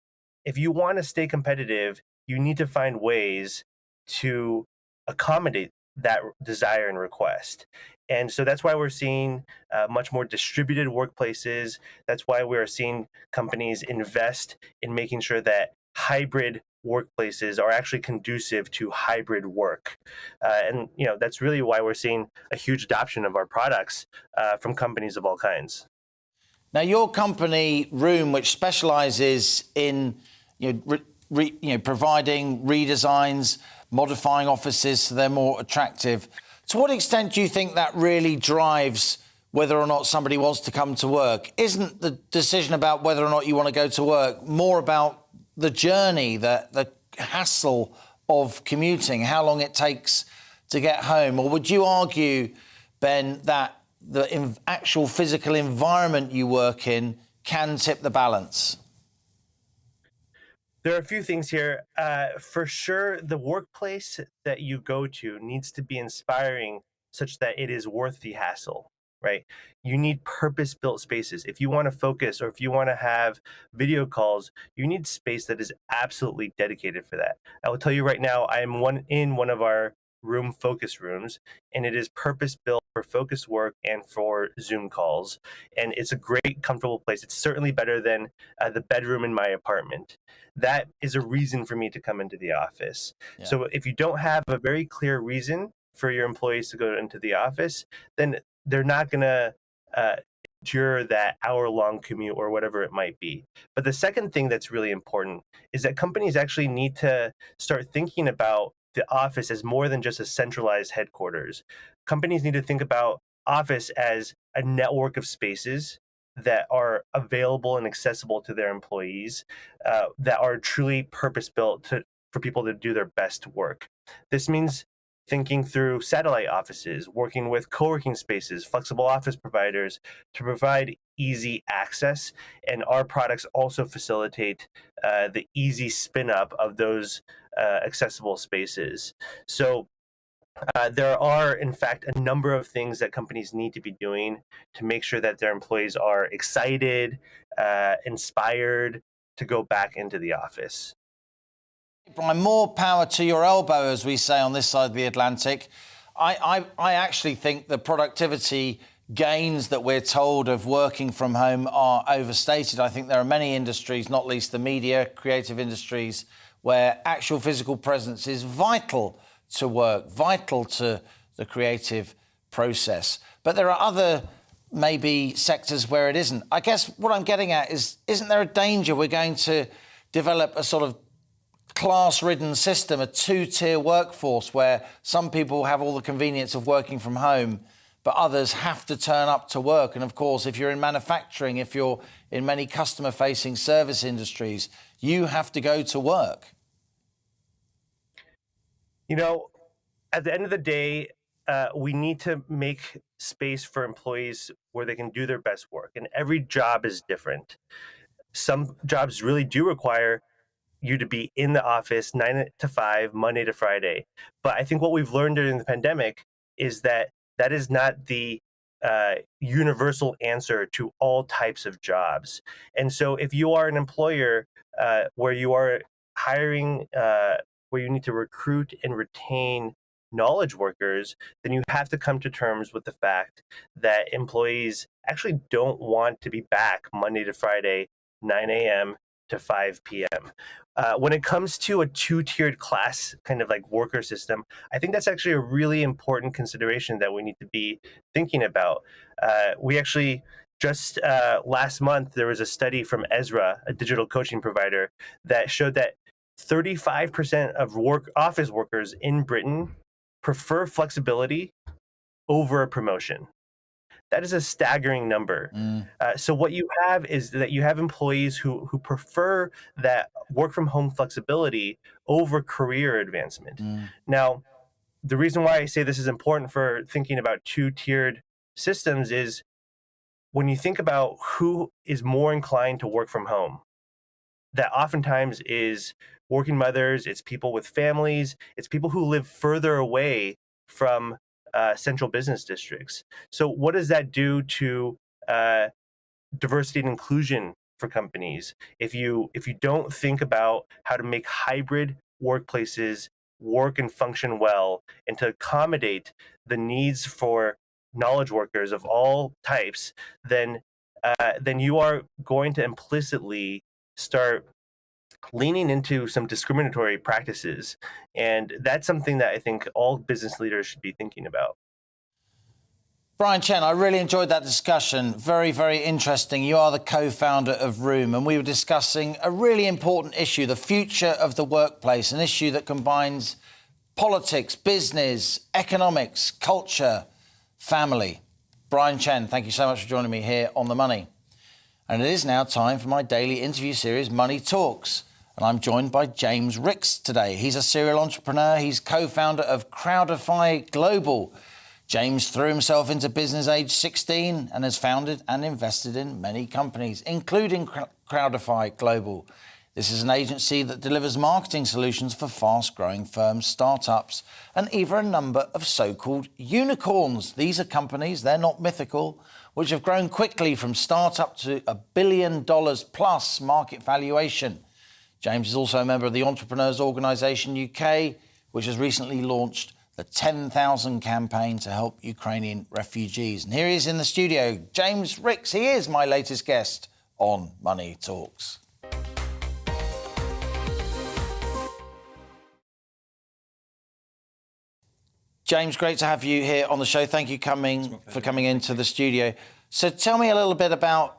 if you want to stay competitive, you need to find ways to accommodate that desire and request. And so that's why we're seeing much more distributed workplaces. That's why we're seeing companies invest in making sure that hybrid workplaces are actually conducive to hybrid work. And you know, that's really why we're seeing a huge adoption of our products from companies of all kinds. Now, your company, Room, which specialises in providing redesigns, modifying offices so they're more attractive, to what extent do you think that really drives whether or not somebody wants to come to work? Isn't the decision about whether or not you want to go to work more about the journey, the hassle of commuting, how long it takes to get home? Or would you argue, Ben, that the actual physical environment you work in can tip the balance? There are a few things here. For sure, the workplace that you go to needs to be inspiring such that it is worth the hassle, right? You need purpose-built spaces. If you want to focus or if you want to have video calls, you need space that is absolutely dedicated for that. I will tell you right now, I am in one of our Room focus rooms, and it is purpose-built for focus work and for Zoom calls. And it's a great, comfortable place. It's certainly better than the bedroom in my apartment. That is a reason for me to come into the office. Yeah. So if you don't have a very clear reason for your employees to go into the office, then they're not going to endure that hour-long commute or whatever it might be. But the second thing that's really important is that companies actually need to start thinking about the office as more than just a centralized headquarters. Companies need to think about office as a network of spaces that are available and accessible to their employees, that are truly purpose-built for people to do their best work. This means thinking through satellite offices, working with co-working spaces, flexible office providers to provide easy access. And our products also facilitate the easy spin-up of those accessible spaces. So there are, in fact, a number of things that companies need to be doing to make sure that their employees are excited, inspired to go back into the office. Brian, more power to your elbow, as we say on this side of the Atlantic. I actually think the productivity gains that we're told of working from home are overstated. I think there are many industries, not least the media, creative industries, where actual physical presence is vital to work, vital to the creative process. But there are other maybe sectors where it isn't. I guess what I'm getting at is, isn't there a danger we're going to develop a sort of class-ridden system, a two-tier workforce where some people have all the convenience of working from home, but others have to turn up to work? And of course, if you're in manufacturing, if you're in many customer-facing service industries, you have to go to work. You know, at the end of the day, we need to make space for employees where they can do their best work. And every job is different. Some jobs really do require you to be in the office 9 to 5, Monday to Friday. But I think what we've learned during the pandemic is that that is not the universal answer to all types of jobs. And so if you are an employer where you are hiring, where you need to recruit and retain knowledge workers, then you have to come to terms with the fact that employees actually don't want to be back Monday to Friday, 9 a.m. to 5 p.m. When it comes to a two-tiered class kind of like worker system, I think that's actually a really important consideration that we need to be thinking about. We actually just last month, there was a study from Ezra, a digital coaching provider, that showed that 35% of office workers in Britain prefer flexibility over a promotion. That is a staggering number. So what you have is that you have employees who prefer that work from home flexibility over career advancement. Now, the reason why I say this is important for thinking about two-tiered systems is when you think about who is more inclined to work from home, that oftentimes is working mothers, it's people with families, it's people who live further away from central business districts. So what does that do to diversity and inclusion for companies? If you don't think about how to make hybrid workplaces work and function well and to accommodate the needs for knowledge workers of all types, then you are going to implicitly start leaning into some discriminatory practices. And that's something that I think all business leaders should be thinking about. Brian Chen, I really enjoyed that discussion. Very, very interesting. You are the co-founder of Room, and we were discussing a really important issue, the future of the workplace, an issue that combines politics, business, economics, culture, family. Brian Chen, thank you so much for joining me here on The Money. And it is now time for my daily interview series, Money Talks. And I'm joined by James Ricks today. He's a serial entrepreneur. He's co-founder of Crowdify Global. James threw himself into business age 16 and has founded and invested in many companies, including Crowdify Global. This is an agency that delivers marketing solutions for fast-growing firms, startups, and even a number of so-called unicorns. These are companies, they're not mythical, which have grown quickly from startup to $1 billion plus market valuation. James is also a member of the Entrepreneurial Organisation UK, which has recently launched the 10,000 campaign to help Ukrainian refugees. And here he is in the studio, James Ricks. He is my latest guest on Money Talks. James, great to have you here on the show. Thank you for coming into the studio. So tell me a little bit about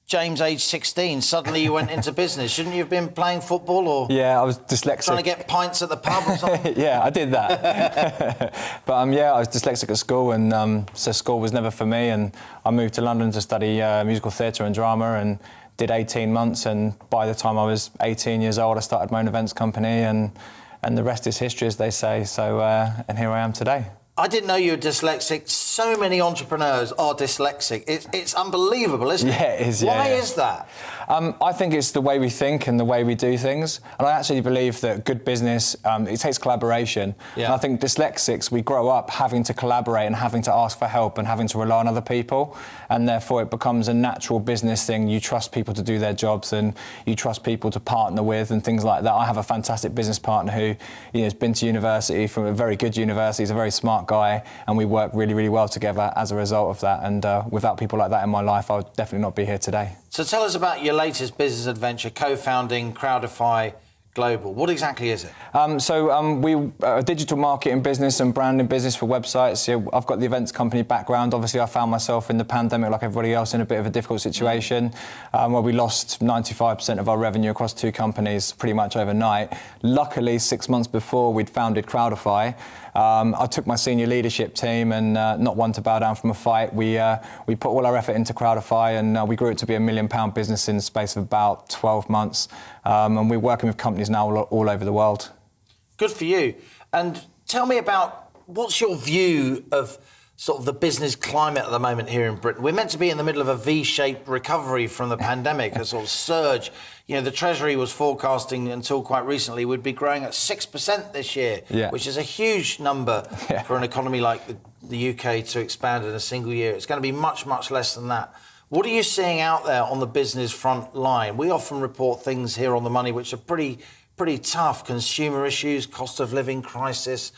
James, age 16, suddenly you went into business. Shouldn't you have been playing football or... Yeah, I was dyslexic. Trying to get pints at the pub or something? Yeah, I did that. But yeah, I was dyslexic at school, and so school was never for me. And I moved to London to study musical theatre and drama, and did 18 months. And by the time I was 18 years old, I started my own events company, and the rest is history, as they say. So, and here I am today. I didn't know you were dyslexic. So many entrepreneurs are dyslexic. It's unbelievable, isn't it? Yeah, it is. Why is that? I think it's the way we think and the way we do things. And I actually believe that good business, it takes collaboration. Yeah. And I think dyslexics, we grow up having to collaborate and having to ask for help and having to rely on other people. And therefore it becomes a natural business thing. You trust people to do their jobs and you trust people to partner with and things like that. I have a fantastic business partner who has been to university from a very good university. He's a very smart guy, and we work really, really well together as a result of that. And without people like that in my life, I would definitely not be here today. So tell us about your latest business adventure, co-founding Crowdify Global. What exactly is it? We a digital marketing business and branding business for websites. Yeah, I've got the events company background. Obviously, I found myself in the pandemic, like everybody else, in a bit of a difficult situation where we lost 95% of our revenue across two companies pretty much overnight. Luckily, 6 months before we'd founded Crowdify, I took my senior leadership team and not one to bow down from a fight. We put all our effort into Crowdify, and we grew it to be £1 million business in the space of about 12 months. And we're working with companies now all over the world. Good for you. And tell me about what's your view of sort of the business climate at the moment here in Britain? We're meant to be in the middle of a V-shaped recovery from the pandemic, a sort of surge. You know, the Treasury was forecasting until quite recently we'd be growing at 6% this year, which is a huge number for an economy like the UK to expand in a single year. It's going to be much, much less than that. What are you seeing out there on the business front line? We often report things here on The Money which are pretty tough. Consumer issues, cost of living crisis,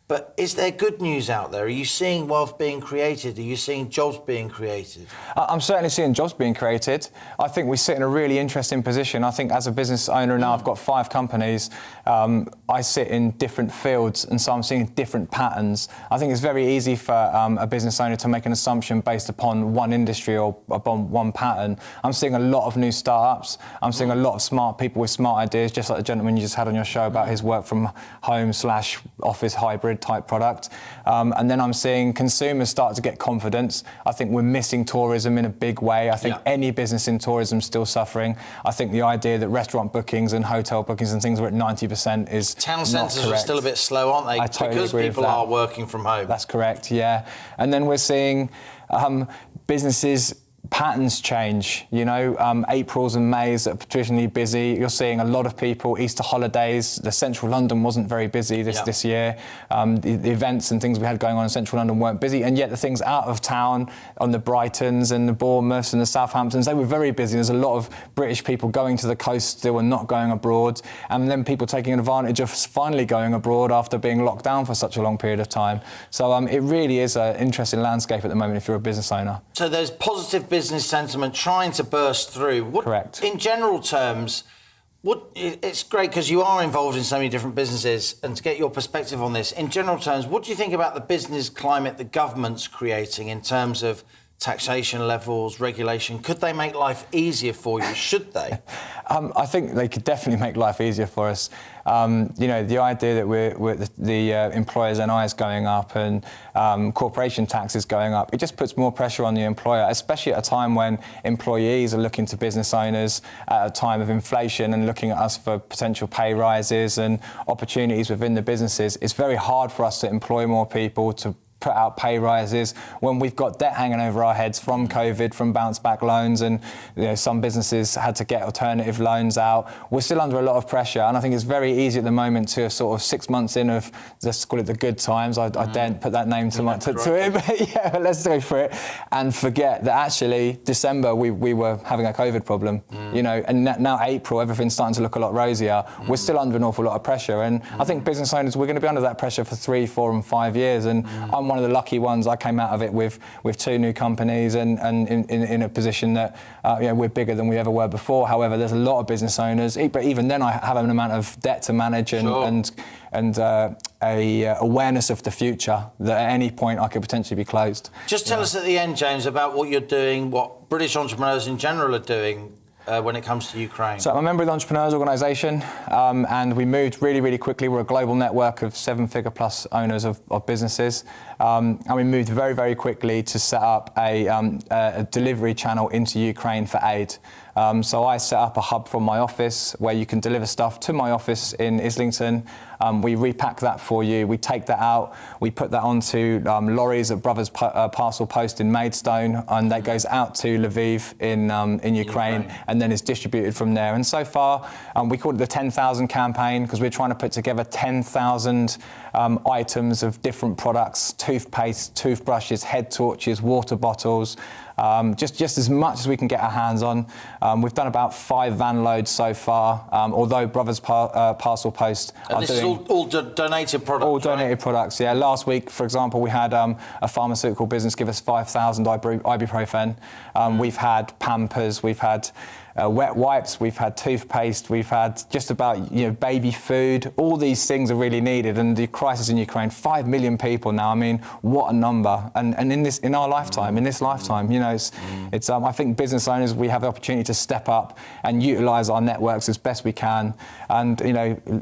But is there good news out there? Are you seeing wealth being created? Are you seeing jobs being created? I'm certainly seeing jobs being created. I think we sit in a really interesting position. I think as a business owner now, I've got 5 companies. I sit in different fields, and so I'm seeing different patterns. I think it's very easy for a business owner to make an assumption based upon one industry or upon one pattern. I'm seeing a lot of new startups. I'm seeing a lot of smart people with smart ideas, just like the gentleman you just had on your show about his work from home / office hybrid type product. And then I'm seeing consumers start to get confidence. I think we're missing tourism in a big way. I think any business in tourism is still suffering. I think the idea that restaurant bookings and hotel bookings and things are at 90% is Town centres are still a bit slow, aren't they? I totally because agree people with that. are working from home. That's correct, yeah. And then we're seeing businesses patterns change. You know, Aprils and Mays are traditionally busy. You're seeing a lot of people, Easter holidays. The central London wasn't very busy this year. The events and things we had going on in central London weren't busy, and yet the things out of town, on the Brightons and the Bournemouths and the Southamptons, they were very busy. There's a lot of British people going to the coast still and not going abroad, and then people taking advantage of finally going abroad after being locked down for such a long period of time. So it really is an interesting landscape at the moment if you're a business owner. So there's positive business sentiment trying to burst through. Correct. In general terms, it's great because you are involved in so many different businesses, and to get your perspective on this, in general terms, what do you think about the business climate the government's creating in terms of taxation levels, regulation? Could they make life easier for you? Should they? I think they could definitely make life easier for us. You know, the idea that the employer's NI is going up and corporation tax is going up, it just puts more pressure on the employer, especially at a time when employees are looking to business owners at a time of inflation and looking at us for potential pay rises and opportunities within the businesses. It's very hard for us to employ more people, to put out pay rises when we've got debt hanging over our heads from COVID, from bounce back loans, and some businesses had to get alternative loans out. We're still under a lot of pressure, and I think it's very easy at the moment to sort of 6 months in of, let's call it the good times. I daren't put that name to it, but yeah, let's go for it, and forget that actually December we were having a COVID problem, and now April everything's starting to look a lot rosier. We're still under an awful lot of pressure, and I think business owners, we're going to be under that pressure for 3, 4 and 5 years, and I'm one of the lucky ones. I came out of it with 2 new companies and in a position that we're bigger than we ever were before. However, there's a lot of business owners, but even then I have an amount of debt to manage and a awareness of the future that at any point I could potentially be closed. Just tell us at the end, James, about what you're doing, what British entrepreneurs in general are doing when it comes to Ukraine. So I'm a member of the Entrepreneurial organisation, and we moved really, really quickly. We're a global network of 7-figure plus owners of businesses, and we moved very, very quickly to set up a delivery channel into Ukraine for aid. So I set up a hub from my office where you can deliver stuff to my office in Islington. We repack that for you. We take that out. We put that onto lorries at Brothers Parcel Post in Maidstone, and that goes out to Lviv in Ukraine, and then is distributed from there. And so far, we call it the 10,000 campaign because we're trying to put together 10,000 items of different products: toothpaste, toothbrushes, head torches, water bottles. Just as much as we can get our hands on. We've done about 5 van loads so far, although Brothers Parcel Post are this doing... is all donated products, all donated products, yeah. Last week, for example, we had a pharmaceutical business give us 5,000 ibuprofen. We've had Pampers, we've had wet wipes, we've had toothpaste, we've had just about baby food. All these things are really needed, and the crisis in Ukraine, 5 million people now. I mean, what a number! And in our lifetime, it's I think business owners, we have the opportunity to step up and utilise our networks as best we can. And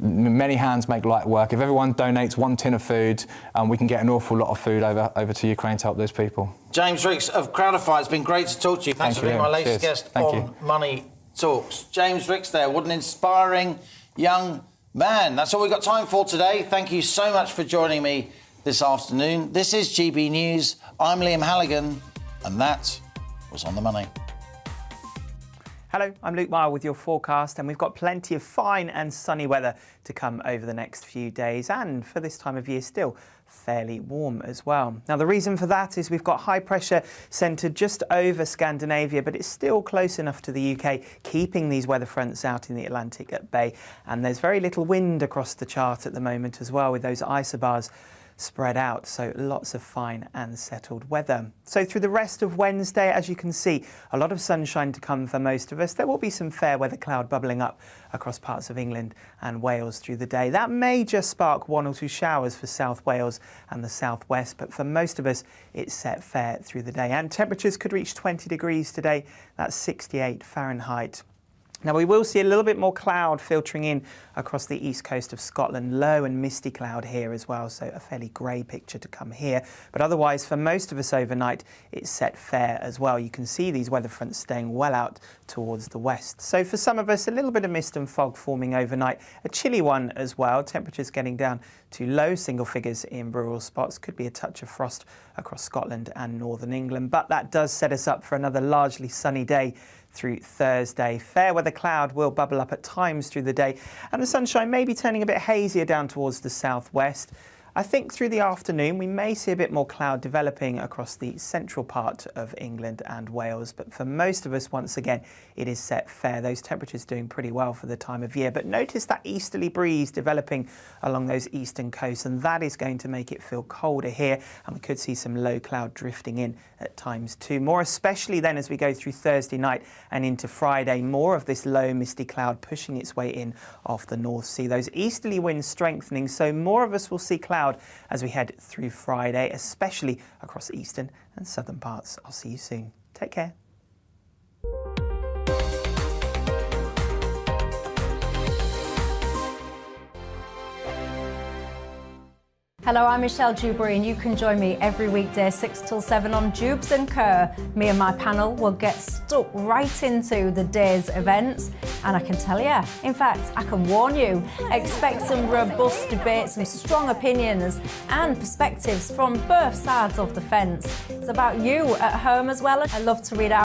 many hands make light work. If everyone donates 1 tin of food, we can get an awful lot of food over to Ukraine to help those people. James Ricks of Crowdify, it's been great to talk to you. Thanks for being my latest guest on Money Talks. James Ricks there, what an inspiring young man. That's all we've got time for today. Thank you so much for joining me this afternoon. This is GB News. I'm Liam Halligan, and that was On the Money. Hello, I'm Luke Mile with your forecast, and we've got plenty of fine and sunny weather to come over the next few days, and for this time of year still fairly warm as well. Now the reason for that is we've got high pressure centred just over Scandinavia, but it's still close enough to the UK, keeping these weather fronts out in the Atlantic at bay, and there's very little wind across the chart at the moment as well, with those isobars spread out, so lots of fine and settled weather. So through the rest of Wednesday, as you can see, a lot of sunshine to come for most of us. There will be some fair weather cloud bubbling up across parts of England and Wales through the day. That may just spark 1 or 2 showers for South Wales and the southwest, but for most of us, it's set fair through the day. And temperatures could reach 20 degrees today. That's 68 Fahrenheit. Now, we will see a little bit more cloud filtering in across the east coast of Scotland. Low and misty cloud here as well, so a fairly grey picture to come here. But otherwise, for most of us overnight, it's set fair as well. You can see these weather fronts staying well out towards the west. So for some of us, a little bit of mist and fog forming overnight. A chilly one as well. Temperatures getting down to low single figures in rural spots. Could be a touch of frost across Scotland and northern England. But that does set us up for another largely sunny day through Thursday. Fair weather cloud will bubble up at times through the day, and the sunshine may be turning a bit hazier down towards the southwest. I think through the afternoon we may see a bit more cloud developing across the central part of England and Wales, but for most of us, once again, it is set fair. Those temperatures doing pretty well for the time of year, but notice that easterly breeze developing along those eastern coasts, and that is going to make it feel colder here, and we could see some low cloud drifting in at times too. More especially then as we go through Thursday night and into Friday, more of this low misty cloud pushing its way in off the North Sea. Those easterly winds strengthening, so more of us will see cloud as we head through Friday, especially across eastern and southern parts. I'll see you soon. Take care. Hello, I'm Michelle Dewberry, and you can join me every weekday 6 till 7 on Jubes and Kerr. Me and my panel will get stuck right into the day's events, and I can tell you, in fact, I can warn you, expect some robust debate, some strong opinions and perspectives from both sides of the fence. It's about you at home as well. I love to read out